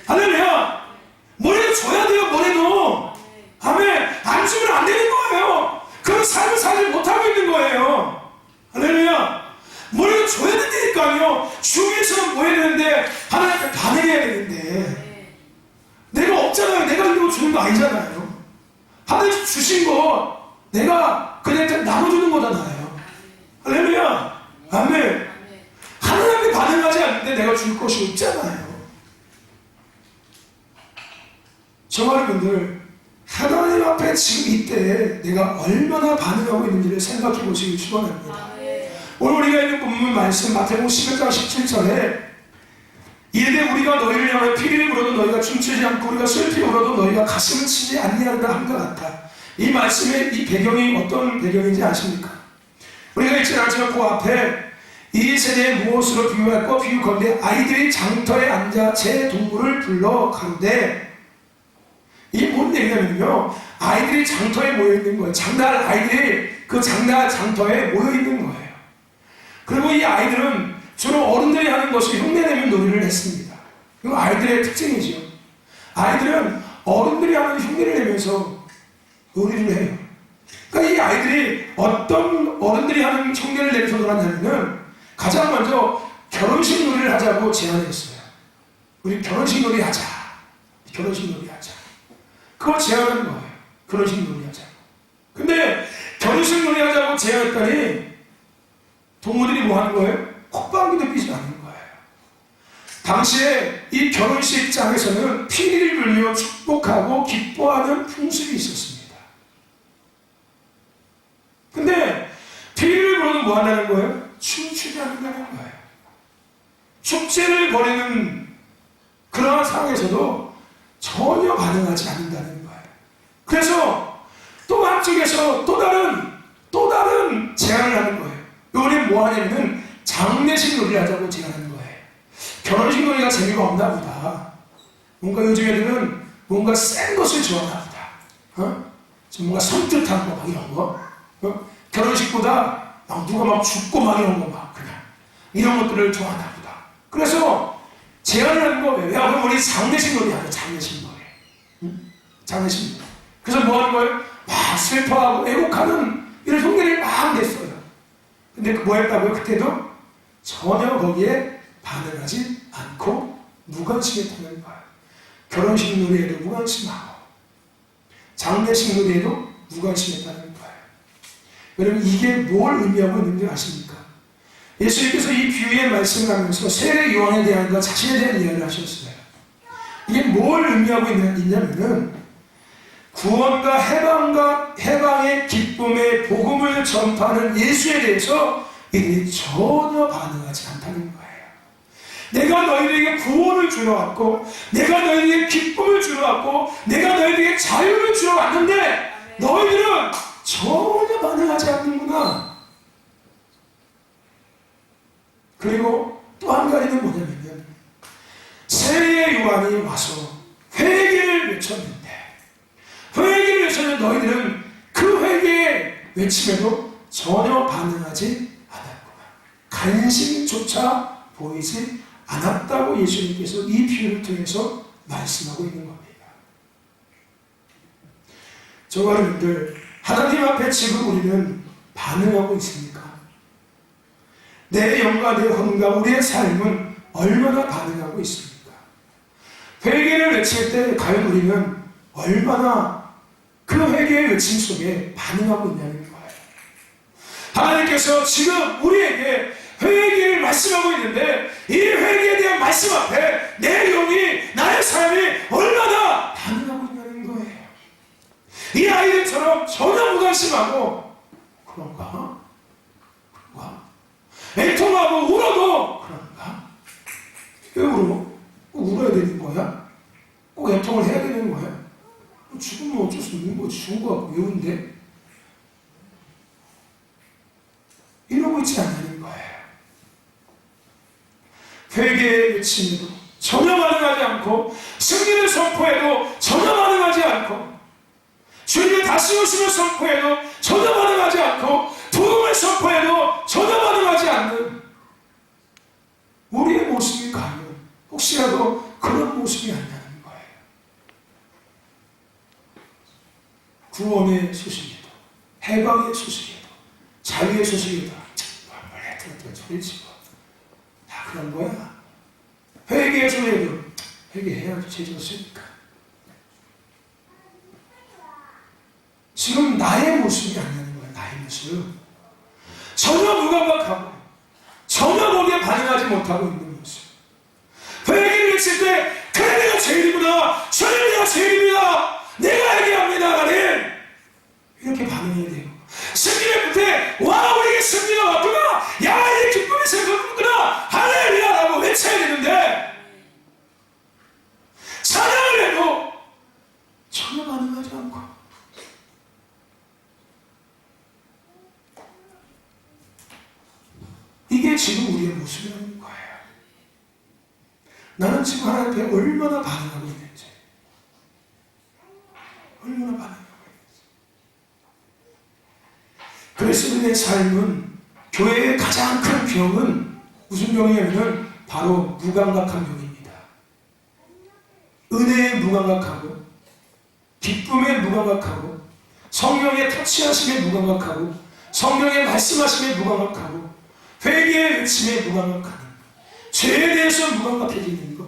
할렐루야. 뭐래도 줘야 돼요. 뭐래도. 아멘. 안 주면 안 되는 거예요. 그런 삶을 살지 못하고 있는 거예요. 할렐루야. 뭐래도 줘야 된다니까요. 주기 위해서는 뭐 해야 되는데 하나님께 반응해야 되는데 내가 없잖아요. 내가 이거 주는 거 아니잖아요. 하나님 주신 거 내가 그냥 나눠주는 거잖아요. 할렐루야. 아멘. 하나님께 반응하지 않는데 내가 줄 것이 없잖아요. 저 여러분들 하나님 앞에 지금 이때 내가 얼마나 반응하고 있는지를 생각해 보시기 축원합니다. 오늘 우리가 있는 본문 말씀 마태복음 11장 17절에 이르되 우리가 너희를 향하여 피를 불어도 너희가 춤추지 않고 우리가 슬피 울어도 너희가 가슴을 치지 아니하리라 함과 같다. 이 말씀의 이 배경이 어떤 배경인지 아십니까? 우리가 읽지 않지만 그 앞에 이 세대에 무엇으로 비유할까 비유컨대 아이들이 장터에 앉아 제 동물을 불러 가로되 이게 뭔 얘기냐면요. 아이들이 장터에 모여있는 거예요. 장날 아이들이 그 장날 장터에 모여있는 거예요. 그리고 이 아이들은 주로 어른들이 하는 것이 흉내내는 놀이를 했습니다. 이거 아이들의 특징이죠. 아이들은 어른들이 하는 흉내를 내면서 놀이를 해요. 그러니까 이 아이들이 어떤 어른들이 하는 흉내를 내면서 놀았냐면은 가장 먼저 결혼식 놀이를 하자고 제안했어요. 우리 결혼식 놀이 하자. 결혼식 놀이 하자. 그걸 제안한 거예요. 결혼식 놀이 하자. 근데 결혼식 놀이 하자고 제안했더니 동무들이 뭐 하는 거예요? 콧방귀도 끼지 않는 거예요. 당시에 이 결혼식장에서는 피리를 불며 축복하고 기뻐하는 풍습이 있었습니다. 근데 피리를 불어도 뭐 한다는 거예요? 춤추지 않는다는 거예요. 축제를 벌이는 그러한 상황에서도 전혀 반응하지 않는다는 거예요. 그래서 또 한쪽에서 또 다른 제안을 하는 거예요. 우리 뭐 하냐면은 장례식 놀이를 하자고 제안하는 거예요. 결혼식 놀이가 재미가 없나 보다. 뭔가 요즘 애들은 뭔가 센 것을 좋아하나 보다. 좀 뭔가 섬뜩한 거 막 이런 거. 결혼식보다 막 누가 막 죽고 막 이런 거 막 그냥 이런 것들을 좋아하나 보다. 그래서 제안을 하는 거예요. 야, 그럼 우리 장례식 놀이 하자. 장례식 놀이. 응? 장례식 놀이. 그래서 뭐 하는 거예요? 막 슬퍼하고 애곡하는 이런 흉내를 막 냈어요. 근데 뭐 했다고요? 그때도 전혀 거기에 반응하지 않고 무관심했다는 거예요. 결혼식 놀이에도 무관심하고 장례식 놀이에도 무관심했다는 거예요. 여러분, 이게 뭘 의미하고 있는지 아십니까? 예수님께서 이 비유의 말씀을 하면서 세례 요한에 대한 자신에 대한 이야기를 하셨어요. 이게 뭘 의미하고 있냐면은 구원과 해방의 기쁨의 복음을 전파하는 예수에 대해서 이들이 전혀 반응하지 않다는 거예요. 내가 너희들에게 구원을 주러 왔고, 내가 너희들에게 기쁨을 주러 왔고, 내가 너희들에게 자유를 주러 왔는데 너희들은 전혀 반응하지 않는구나. 그리고 또 한 가지는 뭐냐면요, 세례 요한이 와서 회개를 외쳤는데, 회개를 외쳤는데 너희들은 그 회개의 외침에도 전혀 반응하지 않았구나. 관심조차 보이지 않았다고 예수님께서 이 비유를 통해서 말씀하고 있는 겁니다. 저와 여러분들, 하나님 앞에 지금 우리는 반응하고 있습니까? 내 영과 내 혼과 우리의 삶은 얼마나 반응하고 있습니까? 회개를 외칠 때 과연 우리는 얼마나 그 회개의 외침 속에 반응하고 있냐는 거예요. 하나님께서 지금 우리에게 회개를 말씀하고 있는데 이 회개에 대한 말씀 앞에 내 영이, 나의 삶이 얼마나 반응하고 있냐는 거예요. 이 아이들처럼 전혀 무관심하고 그런가? 애통하고 울어도 그런가? 왜 울어? 울어야 되는 거야? 꼭 애통을 해야 되는 거야? 죽으면 어쩔 수 없는 거지. 죽은 거 같고 왜 운데? 이러고 있지 않는 거예요. 회개의 외침에도 전혀 반응하지 않고, 승리를 선포해도 전혀 반응하지 않고, 주님의 다시 오심을 선포해도 전혀 반응하지 않고, 부흥을 선포해도 전혀 반응하지 않는 우리의 모습이 과연 혹시라도 그런 모습이 아니냐는 거예요. 구원의 소식에도, 해방의 소식에도, 자유의 소식에도 뭘 했든 소리지 뭐. 다 그런 거야. 회개의 소리에도 회개해야지, 죄졌으니까. 지금 나의 모습이 아니냐는 거야. 나의 모습. 전혀 무감각하고 전혀 거기에 반응하지 못하고 있는 모습. 회개를 외칠 때 그래, 내가 죄인이구나, 주님 내가 죄인입니다, 내가 회개합니다, 하나님, 이렇게 반응해야 돼요. 승리의 끝에 와, 우리에게 승리가 왔구나, 야, 이 기쁨이 생겼구나, 할렐루야라고 외쳐야 되는데 찬양을 해도 전혀 반응하지 않고, 이게 지금 우리의 모습이라는 거예요. 나는 지금 하나님 앞에 얼마나 반응하고 있는지, 얼마나 반응하고 있는지. 그래서 내 삶은, 교회의 가장 큰 병은 무슨 병이냐면 바로 무감각한 병입니다. 은혜에 무감각하고, 기쁨에 무감각하고, 성령의 터치하심에 무감각하고, 성령의 말씀하심에 무감각하고, 회개의 외침에 무감각하는 것, 죄에 대해서 무감각해지는 것,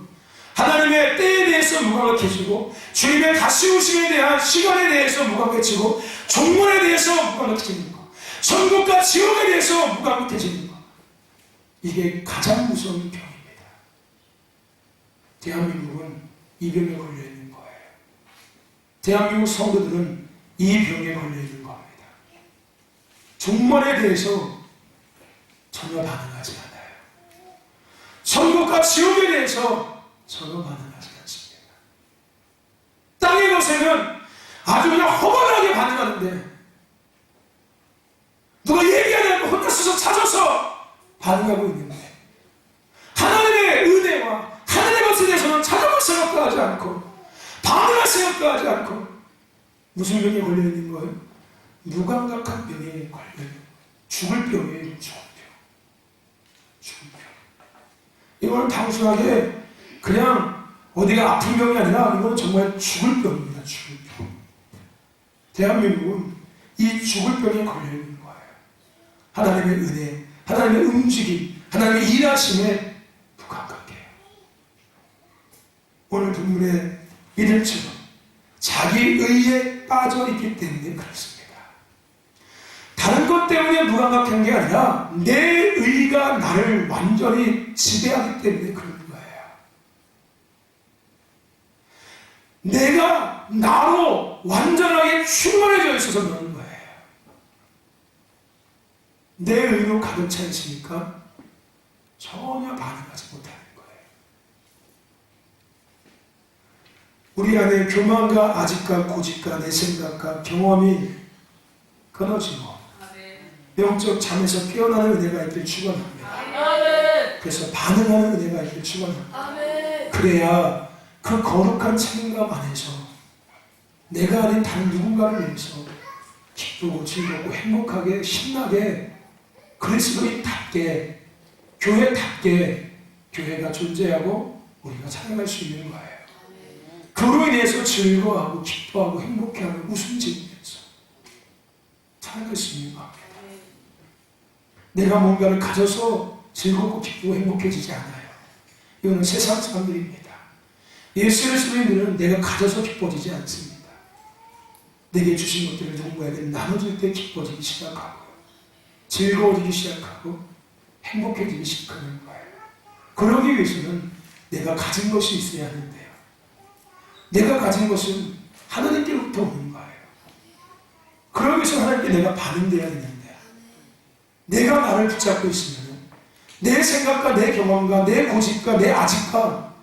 하나님의 때에 대해서 무감각해지고, 주님의 다시 오심에 대한 시간에 대해서 무감각해지고, 종문에 대해서 무감각해지는 것, 천국과 지옥에 대해서 무감각해지는 것, 이게 가장 무서운 병입니다. 대한민국은 이 병에 걸려있는 거예요. 대한민국 성도들은 이 병에 걸려있는 겁니다. 종문에 대해서 전혀 반응하지 않아요. 천국과 지옥에 대해서 전혀 반응하지 않습니다. 땅의 것에는 아주 그냥 허망하게 반응하는데, 누가 얘기하지 않고 혼자 서서 찾아서 반응하고 있는데, 하나님의 은혜와 하나님의 것에 대해서는 찾아볼 생각도 하지 않고, 반응할 생각도 하지 않고, 무슨 병에 걸려있는 거예요? 무감각한 병에 걸려요. 죽을 병이에요. 죽을 병. 이거는 단순하게 그냥 어디가 아픈 병이 아니라 이거는 정말 죽을 병입니다. 죽을 병. 대한민국은 이 죽을 병에 걸려 있는 거예요. 하나님의 은혜, 하나님의 움직임, 하나님의 일하심에 무감각해요. 오늘 본문의 이들처럼 자기 의에 빠져 있기 때문에 그렇습니다. 다른 것 때문에 무감각한 게 아니라 내 의가 나를 완전히 지배하기 때문에 그런 거예요. 내가 나로 완전하게 충만해져 있어서 그러는 거예요. 내 의로 가득 차 있으니까 전혀 반응하지 못하는 거예요. 우리 안에 교만과 아집과 고집과 내 생각과 경험이 끊어지고 영적 잠에서 깨어나는 은혜가 있길 축원합니다. 그래서 반응하는 은혜가 있길 축원합니다. 그래야 그 거룩한 책임감 안에서 내가 아닌 다른 누군가를 위해서 기쁘고 즐겁고 행복하게 신나게 그리스도인답게 교회답게 교회가 존재하고 우리가 살아갈 수 있는 거예요. 그로 인해서 즐거워하고 기뻐하고 행복해하고 웃음 지으면서 살아갈 수 있는 겁니다. 내가 뭔가를 가져서 즐겁고 기쁘고 행복해지지 않아요. 이거는 세상 사람들입니다. 예수 그리스도인들은 내가 가져서 기뻐지지 않습니다. 내게 주신 것들을 누군가에게 나눠줄 때 기뻐지기 시작하고 즐거워지기 시작하고 행복해지기 시작하는 거예요. 그러기 위해서는 내가 가진 것이 있어야 하는데요. 내가 가진 것은 하나님께로부터 오는 거예요. 그러기 위해서 하나님께 내가 반응돼야 되는데 내가 나를 붙잡고 있으면 내 생각과 내 경험과 내 고집과 내 아집과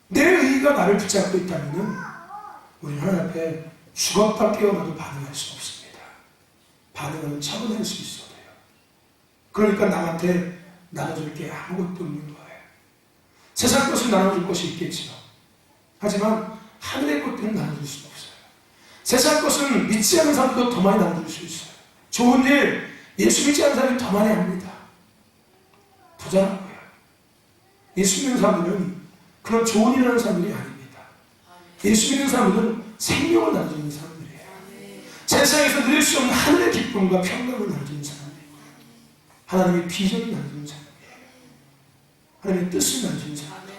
내 의의가 나를 붙잡고 있다면 우리는 하나님 앞에 죽었다 깨어나도 반응할 수 없습니다. 반응은 차분할 수 있어야 돼요. 그러니까 남한테 나눠줄 게 아무것도 없는 거예요. 세상 것을 나눠줄 것이 있겠지요. 하지만 하늘의 것들은 나눠줄 수 없어요. 세상 것은 믿지 않는 사람도 더 많이 나눠줄 수 있어요. 좋은 일, 예수 믿지 않는 사람이 더 많이 합니다. 더 잘한 거예요. 예수 믿는 사람들은 그런 좋은 일 하는 사람들이 아닙니다. 예수 믿는 사람들은 생명을 나눠주는 사람들이에요. 세상에서 누릴 수 없는 하늘의 기쁨과 평강을 나눠주는 사람들이에요. 하나님의 비전을 나눠주는 사람들이에요. 하나님의 뜻을 나눠주는 사람들이에요.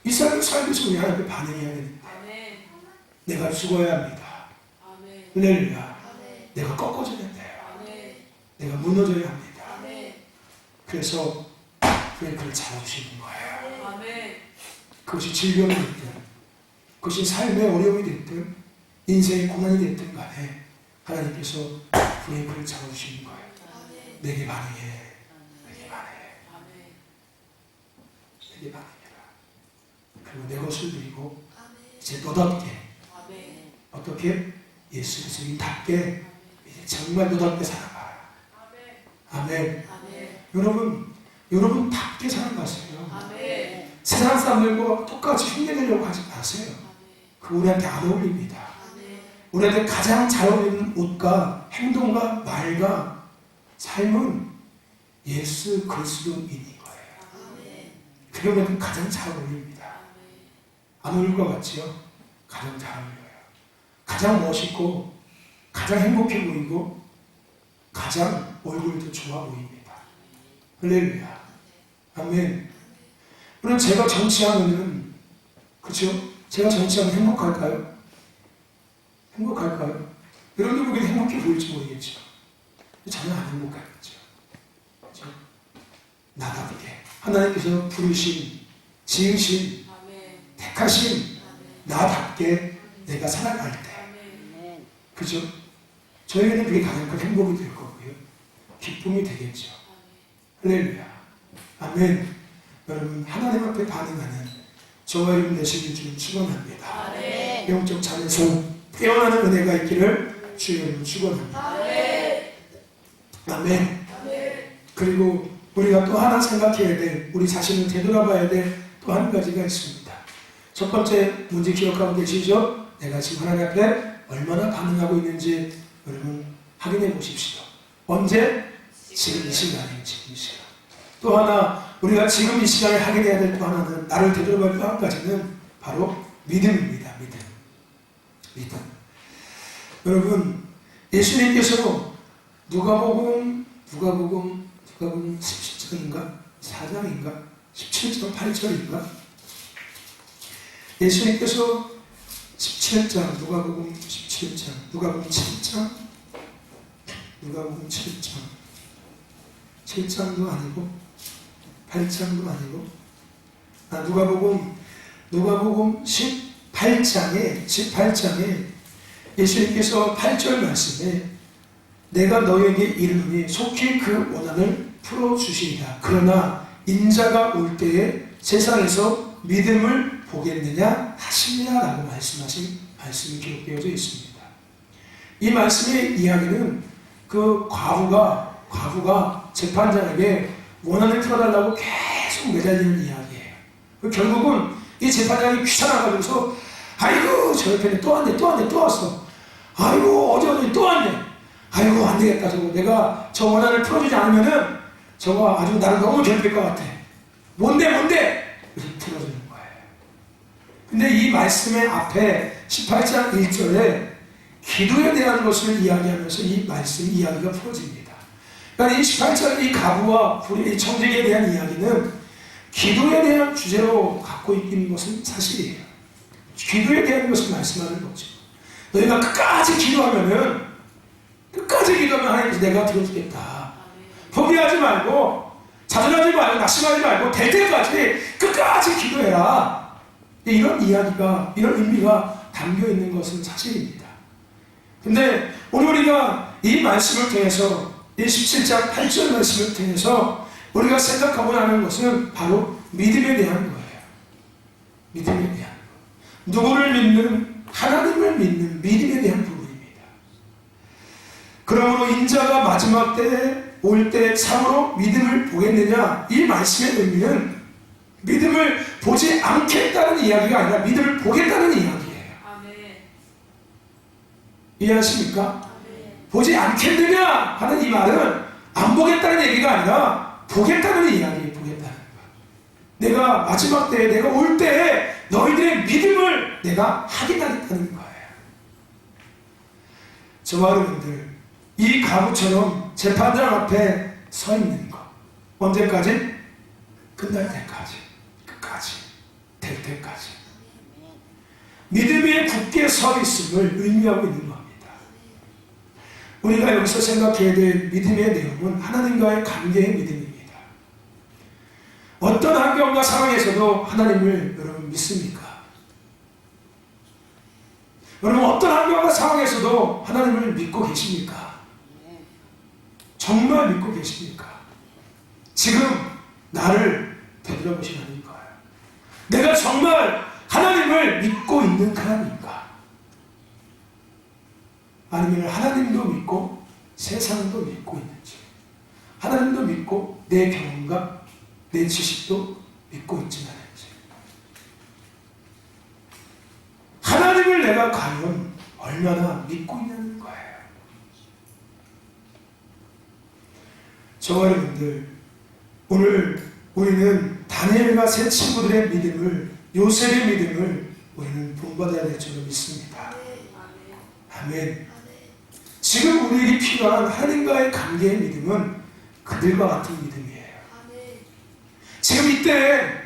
이 사람이 살기 위해서 우리 하나님께 반응해야 되는데 내가 죽어야 합니다. 할렐루야. 내가 꺾어져야 돼요. 내가 무너져야 합니다. 그래서 브레이크를 잡아주시는 거예요. 그것이 질병이 됐든 그것이 삶의 어려움이 됐든 인생의 고난이 됐든 간에 하나님께서 브레이크를 잡아주시는 거예요. 내게 반응해. 내게 반응해. 내게 반응해라. 그리고 내 것을 드리고 이제 너답게 어떻게? 예수 그리스도인답게 이제 정말 너답게 살아가라. 아멘. 여러분 답게 살아가세요. 세상 사람들과 똑같이 흉내내려고 하지 마세요. 그 우리한테 안 어울립니다. 우리한테 가장 잘 어울리는 옷과 행동과 말과 삶은 예수 그리스도인인 거예요. 그게 우리한테 가장 잘 어울립니다. 안 어울릴 것 같지요? 가장 잘 어울려요. 가장 멋있고 가장 행복해 보이고 가장 얼굴도 좋아 보입니다. 할렐루야. 아멘. 그럼 제가 정치하면 그렇죠? 제가 정치하면 행복할까요? 행복할까요? 여러분들 보기엔 행복해 보일지 모르겠죠. 전혀 안 행복하겠죠. 그렇죠? 나답게 하나님께서 부르신 지으신 택하신 나답게 내가 살아갈 때 그죠? 저에게는 그게 가장 큰 행복이 될 거고요. 기쁨이 되겠죠. 할렐루야. 아멘. 여러분 하나님 앞에 반응하는 저와 여러분 되시길 주님 축원합니다. 영적 잠에서 깨어나는 은혜가 있기를 주여 여러분 축원합니다. 아멘. 그리고 우리가 또 하나 생각해야 될, 우리 자신을 되돌아봐야 될 또 한 가지가 있습니다. 첫 번째 문제 기억하고 계시죠? 내가 지금 하나님 앞에 얼마나 반응하고 있는지 여러분 확인해 보십시오. 언제? 지금 이 시간이에요. 지금 이 시간. 또 하나 우리가 지금 이 시간에 확인해야 될 또 하나는, 나를 되돌아볼 또 한 가지는 바로 믿음입니다. 믿음. 여러분, 예수님께서 누가복음 17장인가 4장인가 17장 8절인가 예수님께서 17장 누가복음 17장 누가복음 7장 7장도 아니고 8장도 아니고 누가복음 18장에 예수님께서 8절 말씀에 내가 너에게 이르노니 속히 그 원한을 풀어주시리라. 그러나 인자가 올 때에 세상에서 믿음을 보겠느냐 하시냐 라고 말씀하신 말씀이 기록되어져 있습니다. 이 말씀의 이야기는 그 과부가 재판장에게 원한을 풀어달라고 계속 매달리는 이야기예요. 결국은 이 재판장이 귀찮아가지고서 아이고 저 옆에는 또 왔어. 아이고 어제 또 왔네. 아이고 안되겠다. 저거 내가 저 원한을 풀어주지 않으면은 저거 아주 나를 너무 괴롭힐 것 같아. 뭔데 이렇게 풀어주는 거예요. 근데 이 말씀의 앞에 18장 1절에 기도에 대한 것을 이야기하면서 이 말씀 이야기가 풀어집니다. 그러니까 이 18장 이 가부와 불의 청쟁에 대한 이야기는 기도에 대한 주제로 갖고 있는 것은 사실이에요. 기도에 대한 것을 말씀하는 거죠. 너희가 끝까지 기도하면 하나님께서 내가 들어주겠다. 포기하지 말고 자존하지 말고 낙심하지 말고 될 때까지 끝까지 기도해라. 이런 이야기가, 이런 의미가 담겨 있는 것은 사실입니다. 근데 오늘 우리가 이 말씀을 통해서, 이 17장 8절 말씀을 통해서 우리가 생각하고 하는 것은 바로 믿음에 대한 거예요. 믿음에 대한 것. 누구를 믿는? 하나님을 믿는 믿음에 대한 부분입니다. 그러므로 인자가 마지막 때에 올 때 참으로 믿음을 보겠느냐? 이 말씀의 의미는 믿음을 보지 않겠다는 이야기가 아니라 믿음을 보겠다는 이야기예요. 아멘. 이해하십니까? 아멘. 보지 않겠느냐 하는 이 말은 안 보겠다는 얘기가 아니라 보겠다는 이야기예요. 보겠다는 거. 내가 마지막 때에, 내가 올 때에 너희들의 믿음을 내가 확인하겠다는 거예요. 저와 여러분들, 이 가부처럼 재판장 앞에 서 있는 것. 언제까지? 끝날 때까지. 끝까지. 될 때까지. 믿음에 굳게 서 있음을 의미하고 있는 겁니다. 우리가 여기서 생각해야 될 믿음의 내용은 하나님과의 관계의 믿음입니다. 어떤 환경과 상황에서도 하나님을 여러분 믿습니까? 여러분 어떤 환경과 상황에서도 하나님을 믿고 계십니까? 정말 믿고 계십니까? 지금 나를 되돌아보시라는 거예요. 내가 정말 하나님을 믿고 있는 사람인가? 아니면 하나님도 믿고 세상도 믿고 있는지, 하나님도 믿고 내 경험과 내 지식도 믿고 있지 않은지, 하나님을 내가 과연 얼마나 믿고 있는 거예요. 저와 여러분들, 오늘 우리는 다니엘과 세 친구들의 믿음을, 요셉의 믿음을 우리는 본받아야 될 줄 믿습니다. 아멘. 지금 우리에게 필요한 하나님과의 관계의 믿음은 그들과 같은 믿음이에요. 지금 이때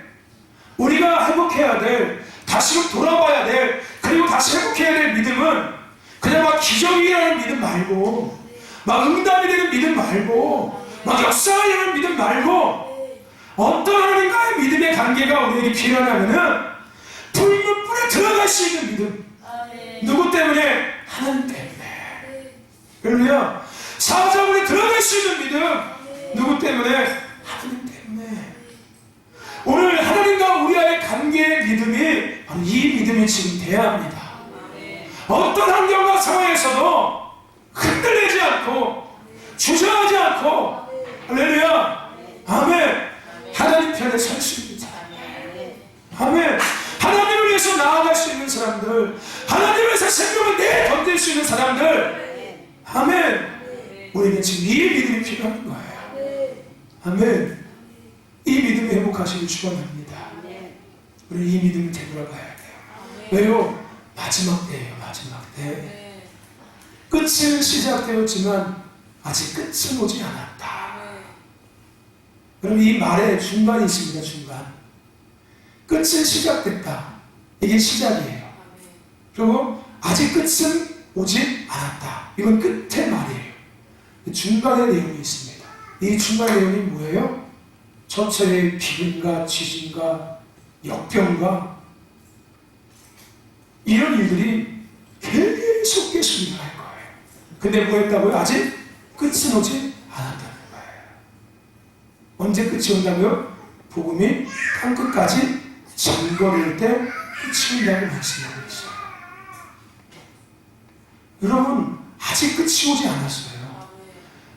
우리가 회복해야 될, 다시 돌아봐야 될, 그리고 다시 회복해야 될 믿음은 그냥 막 기적이라는 믿음 말고, 막 응답이 되는 믿음 말고, 막 역사가 되는 믿음 말고, 어떤 하나님과의 믿음의 관계가 우리에게 필요하냐면은 붉은 불에 들어갈 수 있는 믿음. 누구 때문에? 하나님 때문에. 그러면 사자굴에 들어갈 수 있는 믿음. 누구 때문에? 하나님 때문에. 오늘 하나님과 우리와의 관계의 믿음이 바로 이 믿음이 지금 돼야 합니다. 어떤 환경과 상황에서도 흔들리지 않고 주저하지 않고, 할렐루야, 아멘, 하나님 편에 설 수 있는 사람, 아멘, 하나님을 위해서 나아갈 수 있는 사람들, 하나님을 위해서 생명을 내던질 수 있는 사람들, 아멘. 우리는 지금 이 믿음이 필요한 거예요. 아멘. 이 믿음이 회복하시길 축원합니다. 우리는 이 믿음을 되돌아봐야 돼요. 왜요? 마지막 때예요. 마지막 때. 끝은 시작되었지만 아직 끝은 오지 않았다. 여러분, 이 말에 중간이 있습니다. 중간. 끝은 시작됐다. 이게 시작이에요. 그리고 아직 끝은 오지 않았다. 이건 끝의 말이에요. 중간의 내용이 있습니다. 이 중간 내용이 뭐예요? 전체의 기근과 지진과 역병과 이런 일들이 계속 일어날 거예요. 근데 뭐 했다고요? 아직 끝은 오지 않았다는 거예요. 언제 끝이 온다고요? 복음이 땅끝까지 증거될 때 끝이 온다고 말씀하고 있어요. 여러분, 아직 끝이 오지 않았어요.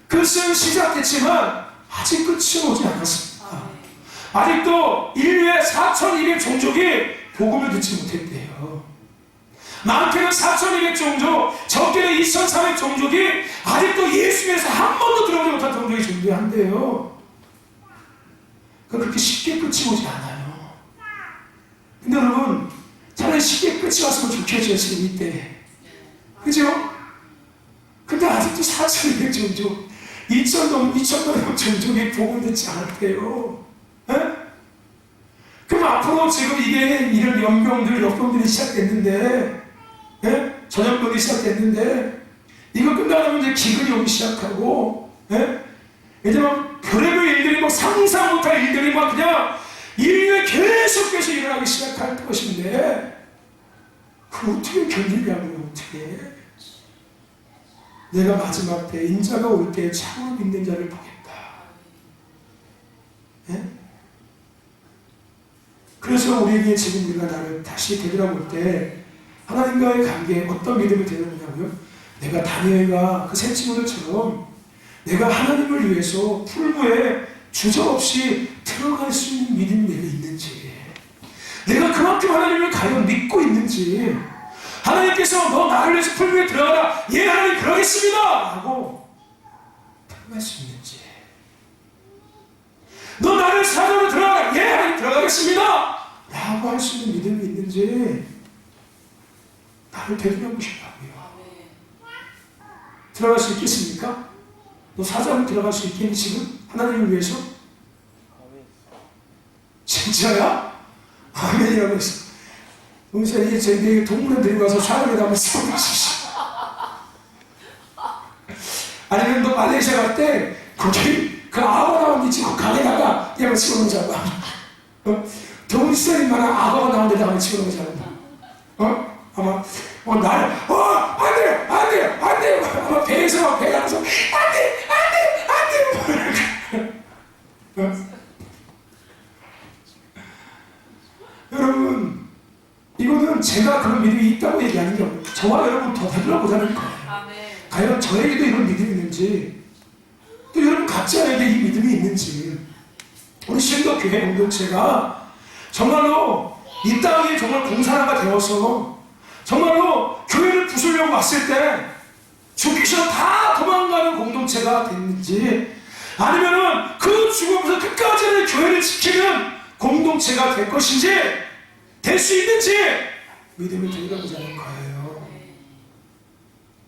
끝은 시작됐지만 아직 끝이 오지 않았습니다. 아직도 인류의 4,200종족이 복음을 듣지 못했대요. 많게는 4,200종족, 적게는 2,400종족이 아직도 예수님에서 한 번도 들어보지 못한 종족이 존재한대요. 그렇게 쉽게 끝이 오지 않아요. 근데 여러분, 차라리 쉽게 끝이 왔으면 좋겠죠, 지금 이때. 그죠? 근데 아직도 4,200종족, 2,000명 종족이 복음 듣지 않았대요. 에? 그럼 앞으로 지금 이게 이런 역병들이 시작됐는데, 예? 전염병이 시작됐는데, 이거 끝나면 이제 기근이 오기 시작하고, 예? 이제 막 별의별 일들이 막 상상 못할 일들이 막 그냥 인류에 계속해서 일어나기 시작할 것인데, 그걸 어떻게 견디냐고요, 어떻게. 내가 마지막 때 인자가 올 때 참으로 믿는 자를 보겠다. 예? 그래서 우리에게 지금 우리가 나를 다시 되돌아볼 때 하나님과의 관계에 어떤 믿음이 되느냐고요? 내가 다니엘과 그 세 친구들처럼 내가 하나님을 위해서 풀무에 주저없이 들어갈 수 있는 믿음이 내가 있는지, 내가 그만큼 하나님을 과연 믿고 있는지, 하나님께서 너 나를 위해서 풀무에 들어가라, 예 하나님 그러겠습니다 하고 들어갈 수 있는지, 너 나를 사도로 들어가라, 예 하나님 들어가겠습니다 라고 할 수 있는 믿음이 있는지 나를 되돌아보시라고요. 들어갈 수 있겠습니까? 너 사자로 들어갈 수 있겠니 지금? 하나님을 위해서? 진짜야? 아멘이라고 했어. 목사님, 저희들이 동물원 데리고 가서 사람에다 한번 쏘주시오. 아니면 너 말레이시아 갈 때 거기 그 악어 나온 데 지금 강에다가 얘가 집어넣자고. 동물원만한 악어가 나온 데다가 집어넣자고. 아마 안 돼. 아마 배에서 배가면서 안 돼. 여러분, 이거는 제가 그런 믿음이 있다고 얘기하는 게 아니고 저와 여러분 더 되돌아보자는 거예요. 과연 저에게도 이런 믿음이 있는지, 또 여러분 각자에게 이 믿음이 있는지, 우리 신도교회 공동체가 정말로 이 땅에 정말 공사라가 되어서 정말로 교회를 부수려고 왔을 때 죽기 싫어 다 도망가는 공동체가 됐는지, 아니면은 그 죽음에서 끝까지 교회를 지키는 공동체가 될 것인지, 될 수 있는지 믿음을 되돌아보자는 거예요.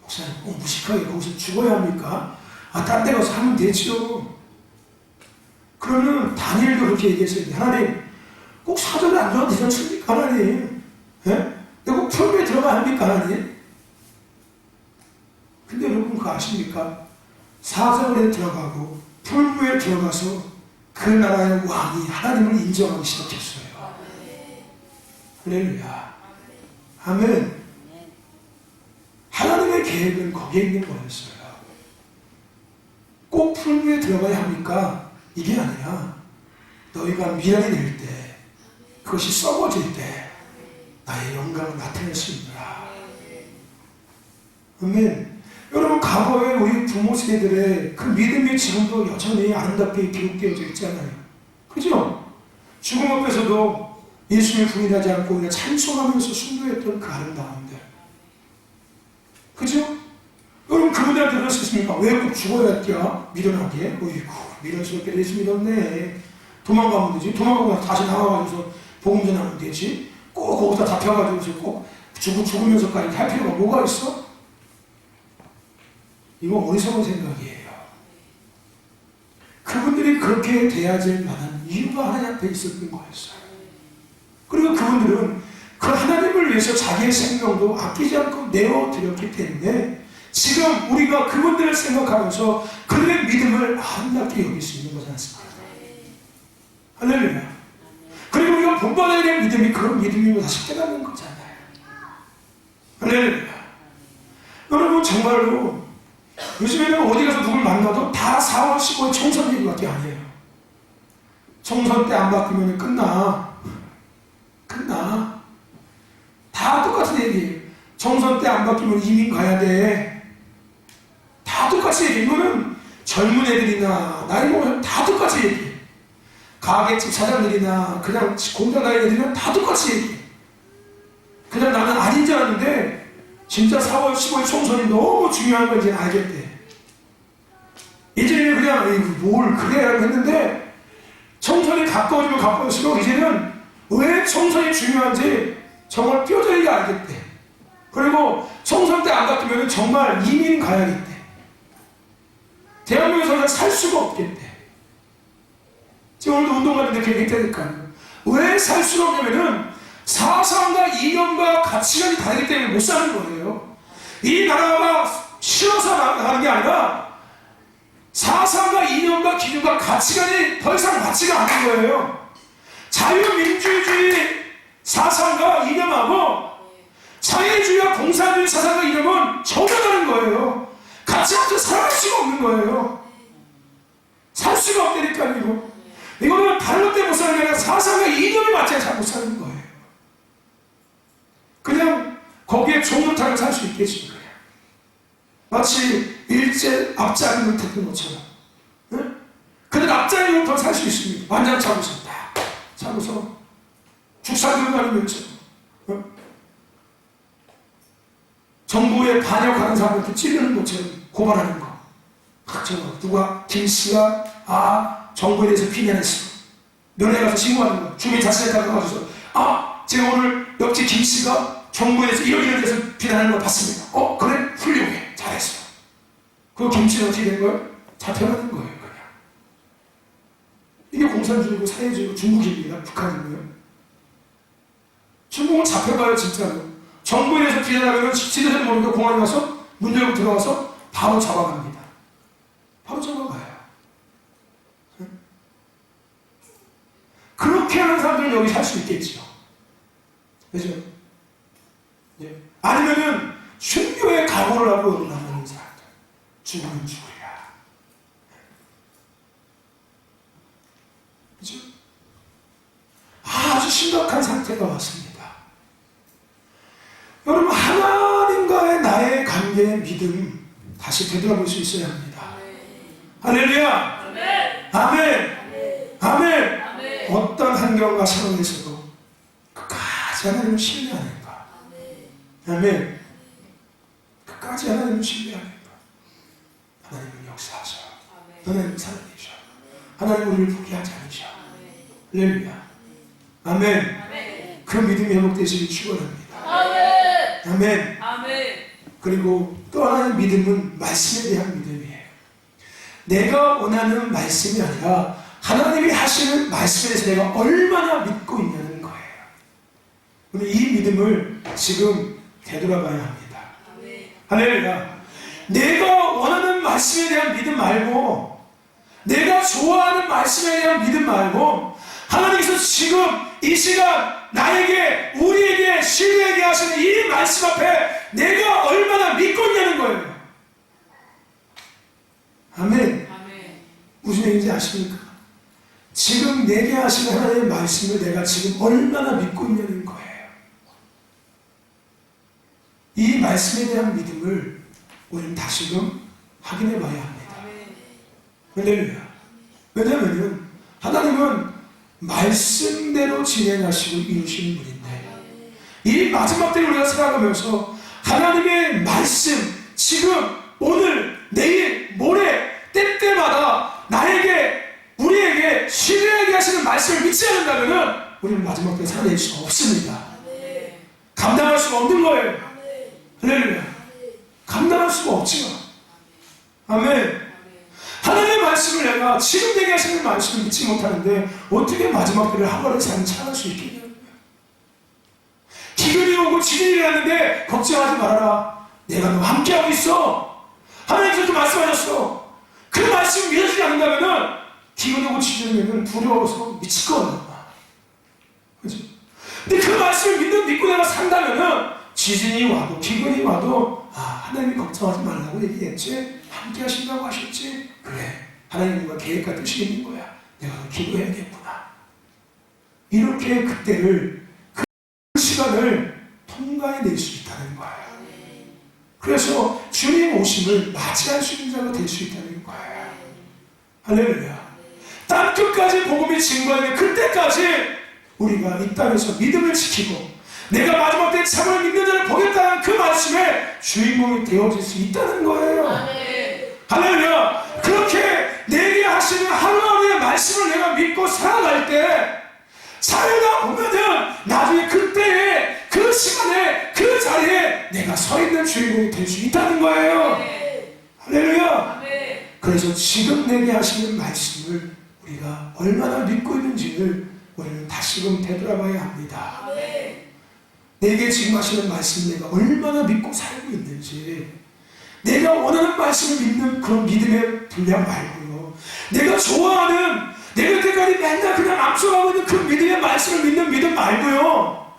목사님, 무식하게 거기서 죽어야 합니까? 딴 데 가서 하면 되죠. 그러면 다니엘도 그렇게 얘기했어요. 하나님, 꼭 사전에 안 들어가도 되셨습니까, 하나님? 예? 내가 꼭 풀무에 들어가야 합니까, 하나님? 근데 여러분 그거 아십니까? 사전에 들어가고 풀무에 들어가서 그 나라의 왕이 하나님을 인정하기 시작했어요. 할렐루야. 아멘. 하나님의 계획은 거기에 있는 거였어요. 꼭 풀무에 들어가야 합니까? 이게 아니라 너희가 미련이 될 때, 그것이 썩어질 때 나의 영광을 나타낼 수 있노라. 아멘. 여러분, 과거에 우리 부모 세대들의 그 믿음이 지금도 여전히 아름답게 기록되어져 있잖아요. 그죠? 죽음 앞에서도 예수님을 부인하지 않고 그냥 찬송하면서 순교했던 그 아름다움들. 그죠? 여러분 그분들한테 그럴 수 있습니까? 왜 꼭 죽어야 할까? 미련하게? 어이구 미련스럽게 예수 믿었네. 도망가면 되지. 도망가고 다시 나와가지고서 복음 전하면 되지. 꼭 거기다 잡혀가지고서 꼭 죽으면서까지 할 필요가 뭐가 있어? 이거 어리석은 생각이에요. 그분들이 그렇게 돼야 될 만한 이유가 하나님 앞에 있었던 거였어요. 그리고 그분들은 그 하나님을 위해서 자기의 생명도 아끼지 않고 내어드렸기 때문에 지금 우리가 그분들을 생각하면서 그들의 믿음을 아름답게 여길 수 있는 거지 않습니까? 할렐루야. 그리고 우리가 본받아야 될 믿음이 그런 믿음임을 다시 깨닫는 거잖아요. 할렐루야. 여러분 정말로 요즘에는 어디 가서 누굴 만나도 다 4월 15일 총선 얘기밖에 안 해요. 총선 때 안 바뀌면 끝나. 다 똑같은 얘기예요. 총선 때 안 바뀌면 이민 가야 돼. 다 똑같이 얘기해요. 이거는 젊은 애들이나 나이 먹으면 다 똑같이 얘기해요. 가게집 사장들이나 그냥 공장 다니는 애들이나 다 똑같이 얘기해요. 그냥 나는 아닌 줄 알았는데 진짜 4월 15일 총선이 너무 중요한 걸 이제 알겠대. 예전에는 그냥 뭘 그래야 했는데 총선이 가까워지면 가까워질수록 이제는 왜 총선이 중요한지 정말 뼈저리게 알겠대. 그리고 총선 때 안 바뀌면 정말 이민 가야겠대. 대한민국에서 그냥 살 수가 없겠대. 지금 오늘도 운동 가는데 그렇게 얘기했다니까요. 왜 살 수가 없냐면은 사상과 이념과 가치관이 다르기 때문에 못 사는 거예요. 이 나라가 싫어서 나가는 게 아니라 사상과 이념과 기준과 가치관이 더 이상 맞지가 않는 거예요. 자유민주주의 사상과 이념하고 사회주의와 공산주의 사상과 이념은 전혀 다른 거예요. 같이 함께 살아갈 수가 없는 거예요. 살 수가 없다니까요. 이거는 다른 것 때문에 못 사는 게 아니라 사상과 이념이 맞지 잘 못 사는 거예요. 그냥 거기에 종로타를 살 수 있겠지. 그냥. 마치 일제 앞자리를 택한 것처럼. 네? 그들 앞자리로 더 살 수 있습니다. 완전 참으서 딱 참으서 죽사들을 다니면서 정부에 반역하는 사람한테 찌르는 것처럼 고발하는 거. 누가 김씨가 정부에 대해서 비난했어. 면회 가서 신고하는 거. 주민 자치단체가 가서 제가 오늘 옆집 김씨가 정부에 대해서 이런 데서 비난하는 걸 봤습니다. 그래? 훌륭해. 잘했어. 그 김씨는 어떻게 된 거예요? 잡혀가는 거예요. 그냥. 이게 공산주의고 사회주의고 중국입니다. 북한이고요. 중국은 잡혀가요 진짜로. 정부에 대해서 비난하면 지도자도 모르니까 공항에 가서 문 열고 들어가서 바로 잡아갑니다. 바로 잡아가요. 그렇게 하는 사람들은 여기 살 수 있겠죠. 그죠? 예. 아니면은 순교의 각오를 하고 여기 남는 사람들. 죽으면 죽으리라. 그죠? 아주 심각한 상태가 왔습니다. 여러분 하나님과의 나의 관계의 믿음 다시 되돌아볼 수 있어야 합니다. 할렐루야. 아멘. 아멘. 아멘. 아멘. 어떤 환경과 상황에서도 끝까지 하나님을 신뢰하는 것. 아멘. 끝까지 하나님을 신뢰하는 것. 하나님은 역사하셔. 하나님은 살아계셔. 하나님 우리를 포기하지 않으셔. 할렐루야. 아멘. 그 믿음이 회복되시길 축원합니다. 아멘. 아멘. 그리고 또 하나의 믿음은 말씀에 대한 믿음이에요. 내가 원하는 말씀이 아니라 하나님이 하시는 말씀에 대해서 내가 얼마나 믿고 있냐는 거예요. 근데 이 믿음을 지금 되돌아봐야 합니다. 할렐루야. 내가 원하는 말씀에 대한 믿음 말고 내가 좋아하는 말씀에 대한 믿음 말고 하나님께서 지금 이 시간 나에게 우리에게 신뢰하게 하시는 이 말씀 앞에 내가 얼마나 믿고 있냐는 거예요. 아멘. 무슨 얘기인지 아십니까? 지금 내게 하시는 하나님의 말씀을 내가 지금 얼마나 믿고 있냐는 거예요. 이 말씀에 대한 믿음을 우리는 다시금 확인해 봐야 합니다. 할렐루야. 왜냐하면 하나님은 말씀대로 진행하시고 이루시는 분인데 이 마지막 때를 우리가 살아가면서 하나님의 말씀, 지금, 오늘, 내일, 모레, 때때마다 나에게, 우리에게, 신뢰하게 하시는 말씀을 믿지 않는다면 우리는 마지막 때에 살아낼 수가 없습니다. 감당할 수가 없는 거예요. 할렐루야. 감당할 수가 없지만. 아멘. 하나님의 말씀을 내가 지금 내게 하시는 말씀을 믿지 못하는데 어떻게 마지막 때를 한 번에 삶을 살아갈 수 있겠냐고요. 기근이 오고 지진이 일어났는데 걱정하지 말아라. 내가 너와 함께하고 있어. 하나님께서 말씀하셨어. 그 말씀을 믿어주지 않는다면 기근이 오고 지진이 오면 두려워서 미칠 거야. 그죠? 근데 그 말씀을 믿고 내가 산다면은 지진이 와도 기근이 와도 하나님이 걱정하지 말라고 얘기했지, 함께 하신다고 하셨지, 그래 하나님과 계획과 뜻이 있는 거야, 내가 기도해야겠구나. 이렇게 그때를, 그 시간을 통과해낼 수 있다는 거예요. 그래서 주님 오심을 맞이할 수 있는 자가 될 수 있다는 거예요. 할렐루야. 땅 끝까지 복음이 증거하는 그때까지 우리가 이 땅에서 믿음을 지키고 내가 마지막 때 참을 믿는 자를 보겠다는 그 말씀의 주인공이 되어질 수 있다는 거예요. 할렐루야. 그렇게 내게 하시는 하루하루의 말씀을 내가 믿고 살아갈 때 살다 보면은 나중에 그때에 그 시간에 그 자리에 내가 서 있는 주인공이 될 수 있다는 거예요. 할렐루야. 그래서 지금 내게 하시는 말씀을 우리가 얼마나 믿고 있는지를 우리는 다시금 되돌아봐야 합니다. 내게 지금 하시는 말씀 내가 얼마나 믿고 살고 있는지, 내가 원하는 말씀을 믿는 그런 믿음의 분량 말고요, 내가 좋아하는, 내가 그때까지 맨날 그냥 암송하고 있는 그 믿음의 말씀을 믿는 믿음 말고요,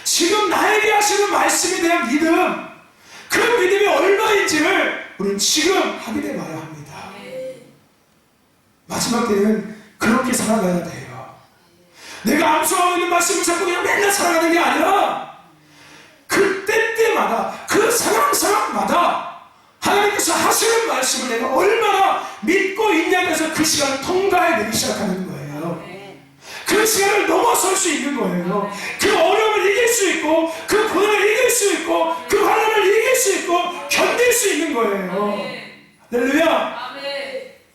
지금 나에게 하시는 말씀에 대한 믿음, 그 믿음이 얼마인지를 우리는 지금 확인해 봐야 합니다. 마지막 때는 그렇게 살아가야 돼요. 내가 암송하고 있는 말씀을 자꾸 그냥 맨날 살아가는 게 아니라 그때마다 그 상황마다 하나님께서 하시는 말씀을 내가 얼마나 믿고 있냐에 대해서 그 시간을 통과해내기 시작하는 거예요. 그 시간을 넘어설 수 있는 거예요. 그 어려움을 이길 수 있고, 그 고난을 이길 수 있고, 그 환난을 이길 수 있고, 견딜 수 있는 거예요. 할렐루야.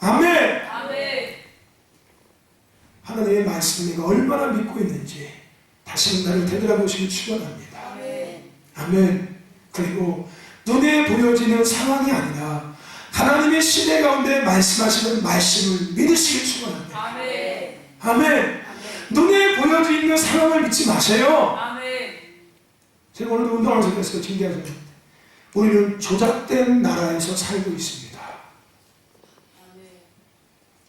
아멘. 하나님의 말씀을 내가 얼마나 믿고 있는지 다시 나를 되돌아보시길 축원합니다. 아멘. 그리고 눈에 보여지는 상황이 아니라 하나님의 시대 가운데 말씀하시는 말씀을 믿으시길 축원합니다. 아멘. 눈에 보여지는 상황을 믿지 마세요. 제가 오늘도 운동을 생겼어요. 진지하게. 우리는 조작된 나라에서 살고 있습니다.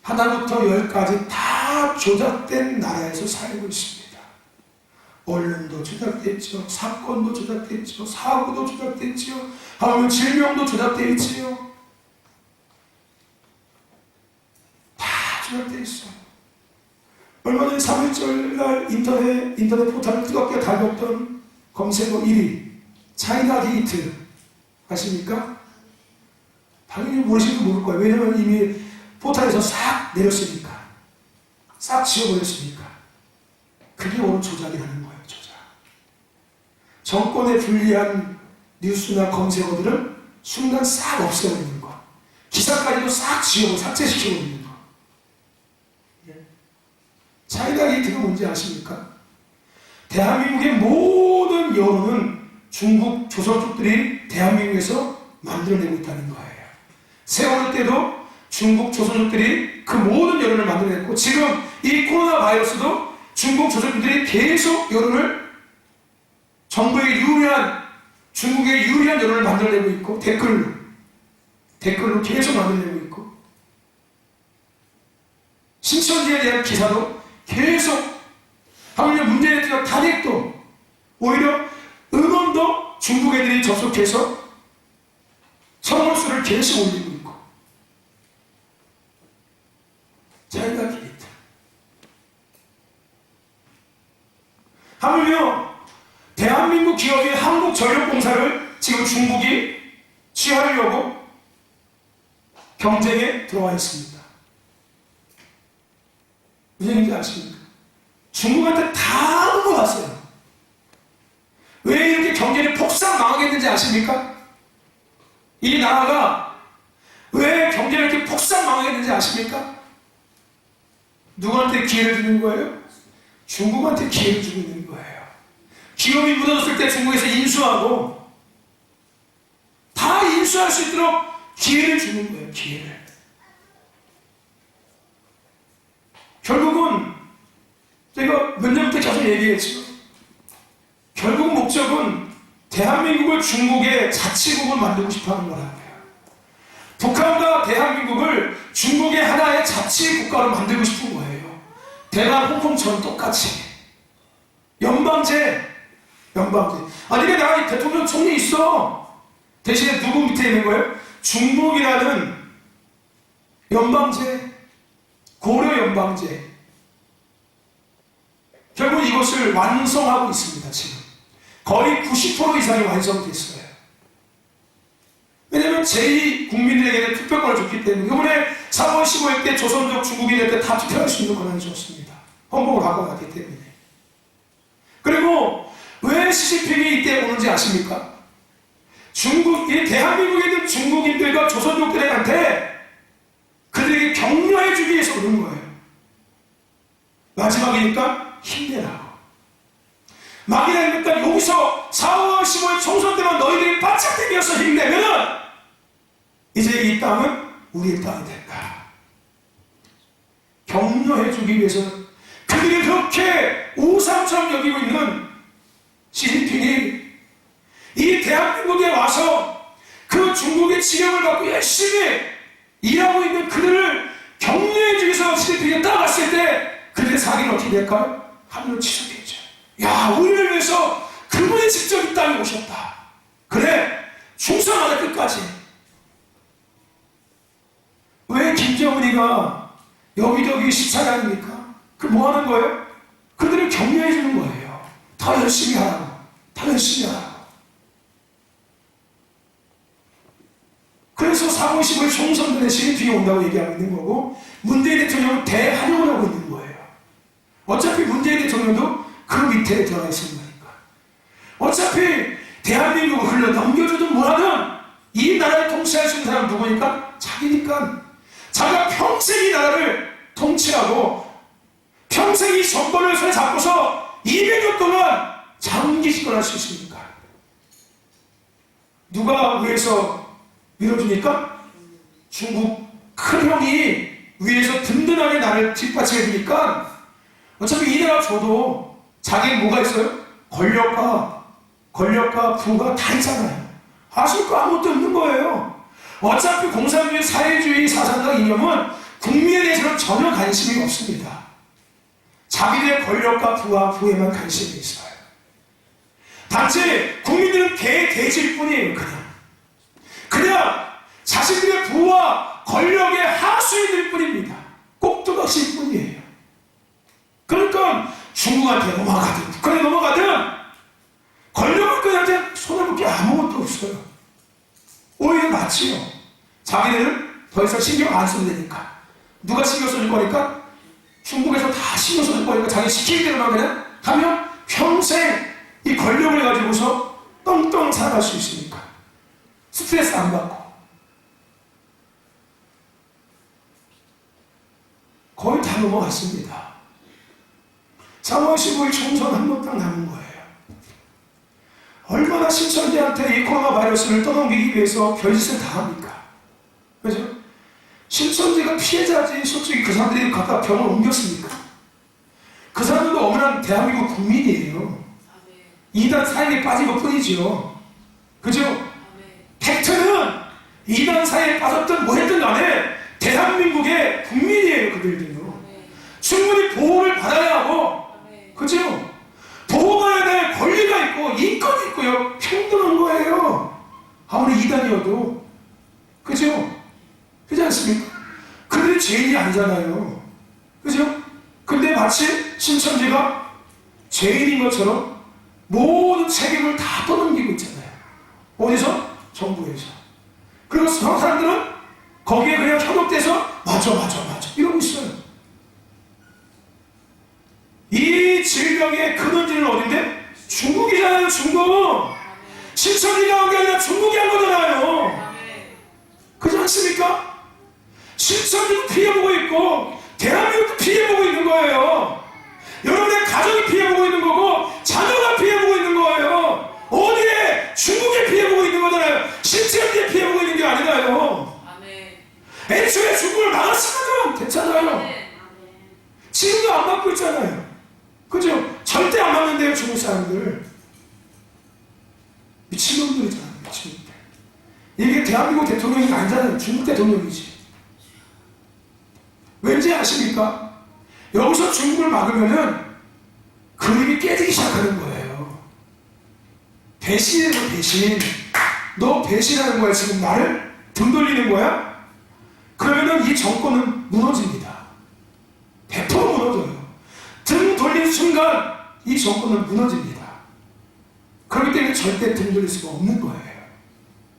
하나부터 열까지 다 조작된 나라에서 살고 있습니다. 언론도 조작됐죠. 사건도 조작됐죠. 사고도 조작됐죠. 하물며 질병도 조작되어 있지요. 다 조작되어 있어요. 얼마 전에 3일절 날 인터넷 포털을 뜨겁게 달궜던 검색어 1위 차이나 게이트 아십니까? 당연히 모르시는 모를 거예요. 왜냐면 이미 포털에서 싹 내렸으니까, 싹 지워버렸으니까. 그게 오늘 조작이라는 거예요. 조작. 정권에 불리한 뉴스나 검색어들은 순간 싹 없애버리는 거, 기사까지도 싹 지우고 삭제시켜버리는 거. 차이나 게이트가 뭔지 아십니까? 대한민국의 모든 여론은 중국 조선족들이 대한민국에서 만들어내고 있다는 거예요. 세월호 때도 중국 조선족들이 그 모든 여론을 만들어냈고, 지금 이 코로나 바이러스도 중국 조선족들이 계속 여론을, 정부에 유리한, 중국에 유리한 여론을 만들어내고 있고, 댓글로 계속 만들어내고 있고, 신천지에 대한 기사도 계속, 하물며 문재인 대통령 탄핵도, 오히려 음원도 중국 애들이 접속해서 성원수를 계속 올리고 있고, 차이나 게이트. 하물며 대한민국 기업인 한국전력공사를 지금 중국이 취하려고 경쟁에 들어와 있습니다. 무슨 얘기인지 아십니까? 중국한테 다 넘어갔어요. 왜 이렇게 경제를 폭삭 망하겠는지 아십니까? 이 나라가 왜 경제를 이렇게 폭삭 망하겠는지 아십니까? 누구한테 기회를 주는 거예요? 중국한테 기회를 주고 있는 거예요. 기업이 무너졌을 때 중국에서 인수하고 다 인수할 수 있도록 기회를 주는 거예요. 기회를. 결국은 제가 몇 년부터 계속 얘기했죠. 결국 목적은 대한민국을 중국의 자치국을 만들고 싶어하는 거라고요. 북한과 대한민국을 중국의 하나의 자치국가로 만들고 싶은 거예요. 대만, 홍콩처럼 똑같이. 연방제. 아니, 내가 대통령 총리 있어. 대신에 누구 밑에 있는 거예요? 중국이라는 연방제. 고려 연방제. 결국 이것을 완성하고 있습니다. 지금 거의 90% 이상이 완성됐어요. 왜냐하면 제2국민들에게는 투표권을 줬기 때문에 이번에 4월 15일 때 조선족 중국인한테 다 투표할 수 있는 권한을 줬습니다. 헌법을 바꿔놨기 때문에. 그리고 왜 시진핑이 이때 오는지 아십니까? 이 대한민국에 있는 중국인들과 조선족들한테 그들에게 격려해주기 위해서 오는 거예요. 마지막이니까 힘내라고. 막이라니까 여기서 4월 15일 총선 때만 너희들이 바짝 당겨서 힘내면은 이제 이 땅은 우리의 땅이 된다. 격려해주기 위해서 그들이 그렇게 우상처럼 여기고 있는 시진핑이 이 대한민국에 와서 그 중국의 지령을 갖고 열심히 일하고 있는 그들을 격려해주기 위해서 시진핑이 따라갔을 때 그들의 사기는 어떻게 될까요? 하늘로 치솟겠죠. 야, 우리를 위해서 그분이 직접 이 땅에 오셨다. 그래, 충성하자 끝까지. 왜 김정은이가 여기저기 시찰하니까? 그 뭐 하는 거예요? 그들을 격려해 주는 거예요. 더 열심히 하라고. 더 열심히 하라고. 그래서 4월 15일 총선 전에 시진핑이 온다고 얘기하고 있는 거고, 문재인 대통령은 대환영을 하고 있는 거예요. 어차피 문재인 대통령도 그 밑에 들어가 있는 거니까. 어차피 대한민국을 흘러 넘겨주든 뭐하든 이 나라를 통치할 수 있는 사람은 누구니까? 자기니까. 자기가 평생 이 나라를 통치하고 평생 이 정권을 손에 잡고서 200년 동안 장기 집권할 수 있으니까. 누가 위에서 밀어주니까? 중국 큰 형이 위에서 든든하게 나를 뒷받침해 주니까 어차피 이 나라 줘도 자기는 뭐가 있어요? 권력과 부가 다 있잖아요. 아실 거 아무것도 없는 거예요. 어차피 공산주의 사회주의 사상과 이념은 국민에 대해서는 전혀 관심이 없습니다. 자기의 권력과 부에만 관심이 있어요. 단지 국민들은 개돼지일 뿐이에요. 그냥 자신들의 부와 권력의 하수인일 뿐입니다. 꼭두각시일 뿐이에요. 그러니까 중국한테 넘어가든 북한에 넘어가든 권력을 끄는데 손을 볼 게 아무것도 없어요. 오히려 낫지요. 자기네는 더 이상 신경 안 쓰면 되니까. 누가 신경 써줄 거니까? 중국에서 다 신경 써줄 거니까 자기 시키는 대로만 그냥 하면 평생 이 권력을 가지고서 떵떵 살아갈 수 있으니까. 스트레스 안 받고. 거의 다 넘어갔습니다. 4월 15일 총선 한 번 딱 남은 거예요. 얼마나 신천지한테 이 코로나 바이러스를 떠넘기기 위해서 별짓을 다 합니까? 그죠? 신천지가 피해자지 솔직히 그 사람들이 각각 병을 옮겼습니까? 그 사람들도 어머나 대한민국 국민이에요. 이단 사역에 빠진 것 뿐이죠. 그죠? 팩트는 이단 사역에 빠졌든 뭐 했든 간에 대한민국의 국민이에요. 그들은요. 충분히 보호를 받아야 하고, 그죠? 보호받아야 될 권리가 있고 인권이 있고요. 평등한 거예요. 아무리 이단이어도. 그죠? 그렇지 않습니까? 그들이 죄인이 아니잖아요. 그죠? 근데 마치 신천지가 죄인인 것처럼 모든 책임을 다 떠넘기고 있잖아요. 어디서? 정부에서. 그리고 사람들은 거기에 그냥 현혹돼서 맞아 이러고 있어요. 이 질병의 근원지는 어딘데? 중국이잖아요. 중국. 아십니까? 신천지도 피해보고 있고 대한민국도 피해보고 있는 거예요. 여러분의 가정이 피해보고 있는 거고 자녀가 피해보고 있는 거예요. 어디에? 중국에 피해보고 있는 거잖아요. 신천지에 피해보고 있는 게 아니라요. 아멘. 애초에 중국을 막았으면 괜찮아요. 지금도 안 막고 있잖아요. 그죠? 절대 안 막는데요, 중국 사람들. 미친놈들이잖아요, 미친놈들. 이게 대한민국 대통령이 아니잖아요. 중국 대통령이지. 왠지 아십니까? 여기서 중국을 막으면은 그림이 깨지기 시작하는 거예요. 배신이에요, 배신. 너 배신하는 거야, 지금 나를? 등 돌리는 거야? 그러면은 이 정권은 무너집니다. 100% 무너져요. 등 돌린 순간 이 정권은 무너집니다. 그렇기 때문에 절대 등 돌릴 수가 없는 거예요.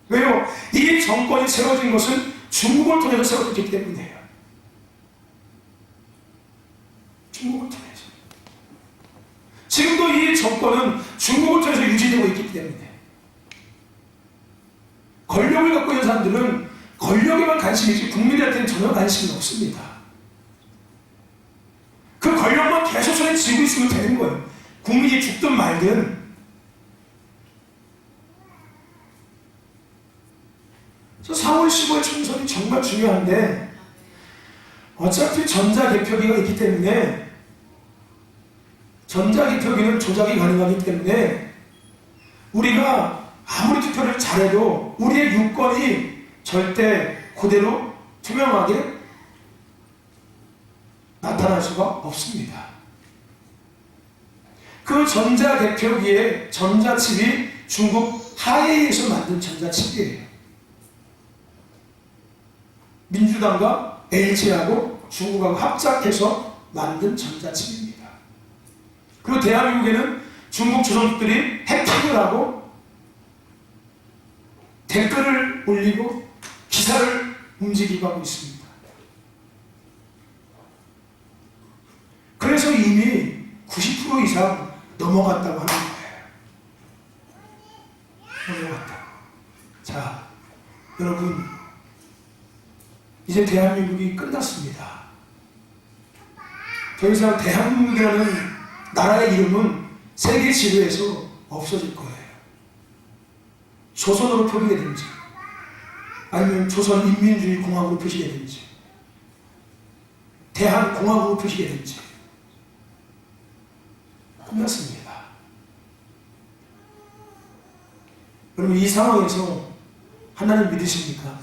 왜요? 이 정권이 세워진 것은 중국을 통해서 세워졌기 때문이에요. 중국을 통해서. 지금도 이 정권은 중국을 통해서 유지되고 있기 때문에 권력을 갖고 있는 사람들은 권력에만 관심이 있지 국민들한테는 전혀 관심이 없습니다. 그 권력만 계속 손에 쥐고 있으면 되는 거예요. 국민이 죽든 말든. 그래서 4월 15일 총선이 정말 중요한데 어차피 전자개표기가 있기 때문에 전자개표기는 조작이 가능하기 때문에 우리가 아무리 투표를 잘해도 우리의 유권이 절대 그대로 투명하게 나타날 수가 없습니다. 그 전자개표기의 전자칩이 중국 하웨이에서 만든 전자칩이에요. 민주당과 LG하고 중국하고 합작해서 만든 전자칩입니다. 그리고 대한민국에는 중국 조선족들이 해킹을 하고 댓글을 올리고 기사를 움직이고 하고 있습니다. 그래서 이미 90% 이상 넘어갔다고 하는 거예요. 넘어갔다고. 자, 여러분, 이제 대한민국이 끝났습니다. 더 이상 대한민국이라는 나라의 이름은 세계 지도에서 없어질 거예요. 조선으로 표기가 되는지 아니면 조선인민주의공화국으로 표시가 되는지 대한공화국으로 표시가 되는지 끝났습니다. 여러분, 이 상황에서 하나님 믿으십니까?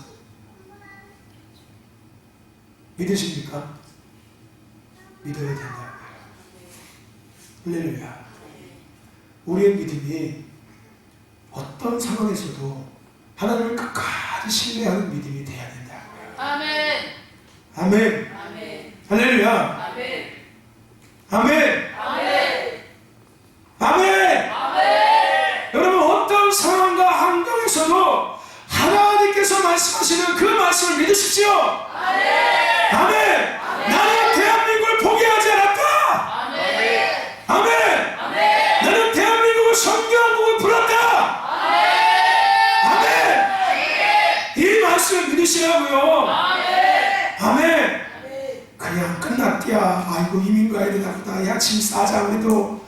믿으십니까? 믿어야 된다고요. 할렐루야. 우리의 믿음이 어떤 상황에서도 하나님을 끝까지 신뢰하는 믿음이 돼야 된다고요. 아멘. 아멘. 아멘. 할렐루야. 아멘. 아멘. 아멘. 아멘. 아멘. 여러분, 어떤 상황과 환경에서도 하나님께서 말씀하시는 그 말씀을 믿으십시오. 아멘. 아멘. 나는 대한민국을 포기하지 않았다. 아멘. 아멘. 아멘. 나는 대한민국을 선교한국을 불렀다. 아멘. 이 말씀을 믿으시라고요. 아멘. 그냥 끝났디야. 아이고, 이민 가야 되나 보다. 야, 짐 싸자. 그래도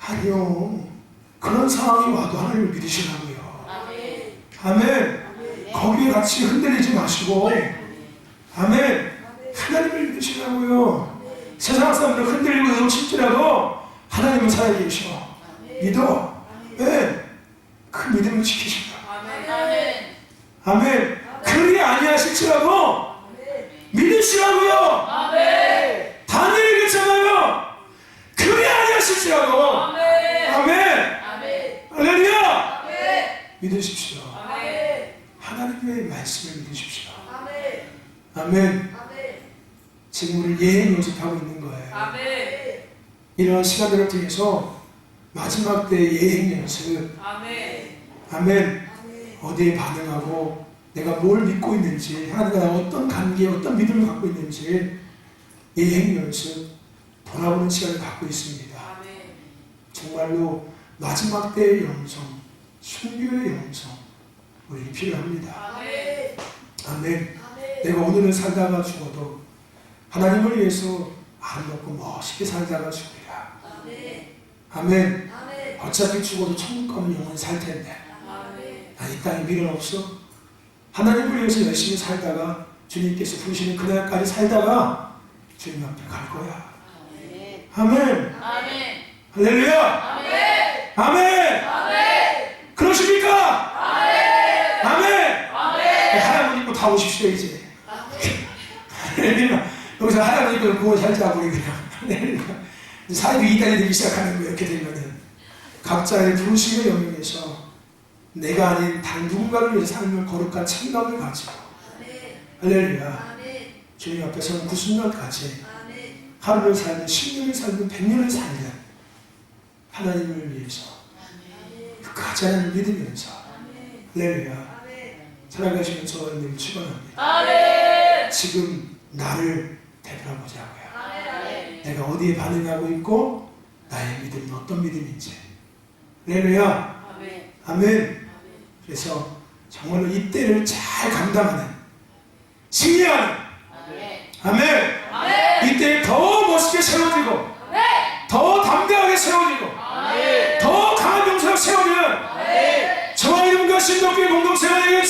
아니요. 그런 상황이 와도 하나님을 믿으시라고요. 아멘. 거기에 같이 흔들리지 마시고 아멘. 하나님을 믿으시라고요. 세상 사람들 흔들리고 넘칠지라도 하나님은 살아계셔. 믿어. 네. 그 믿음을 지키시라. 아멘. 아멘. 그리 아니하실지라도 믿으시라고요. 아멘. 다니엘이 그랬잖아요. 그리 아니하실지라도. 아멘. 아멘. 아멘. 할렐루야. 아멘. 믿으십시오. 아멘. 하나님의 말씀을 믿으십시오. 아멘. 아멘. 아멘. 지금 우리 예행 연습하고 있는 거예요. 아멘. 이런 시간들을 통해서 마지막 때 예행 연습. 아멘. 아멘. 어디에 반응하고 내가 뭘 믿고 있는지, 하나님과 나와 어떤 관계, 어떤 믿음을 갖고 있는지 예행 연습 돌아보는 시간을 갖고 있습니다. 아멘. 정말로 마지막 때의 영성, 순교의 영성 우리에게 필요합니다. 아멘. 아멘. 내가 오늘을 살다가 죽어도 하나님을 위해서 아름답고 멋있게 살다가 죽으리라. 아멘. 어차피 죽어도 천국 가면 영원히 살 텐데 나 이 땅에 미련 없어. 하나님을 위해서 열심히 살다가 주님께서 부르시는 그날까지 살다가 주님 앞에 갈 거야. 아멘. 할렐루야. 아멘. 그러십니까? 아멘. 하얀 옷 입고 다 오십시오 이제. 할렐루야. 여기서 하얀 옷 입고 구워 살자고 우리 그냥. 사람이 이단이 되기 시작하는 거예요. 이렇게 되면은 각자의 부르심의 영역에서 내가 아닌 다른 누군가를 위해서 삶을 거룩한 책임감을 가지고 할렐루야. 주님 앞에서는 그 순간까지 하루를 살든 10년을 살든 100년을 살든 하나님을 위해서 끝까지 하나님을 믿으면서 할렐루야 살아가시는 저를 축원합니다. 지금 나를 되돌아보자고요. 내가 어디에 반응하고 있고 나의 믿음은 어떤 믿음인지. 할렐루야. 아멘. 그래서 정말로 이 때를 잘 감당하는 승리하는 아멘. 이 때에 더 멋있게 세워지고 더 담대하게 세워지고 더 강한 용사로 세워지는 저와 이름과 신덕교회 공동체가 되길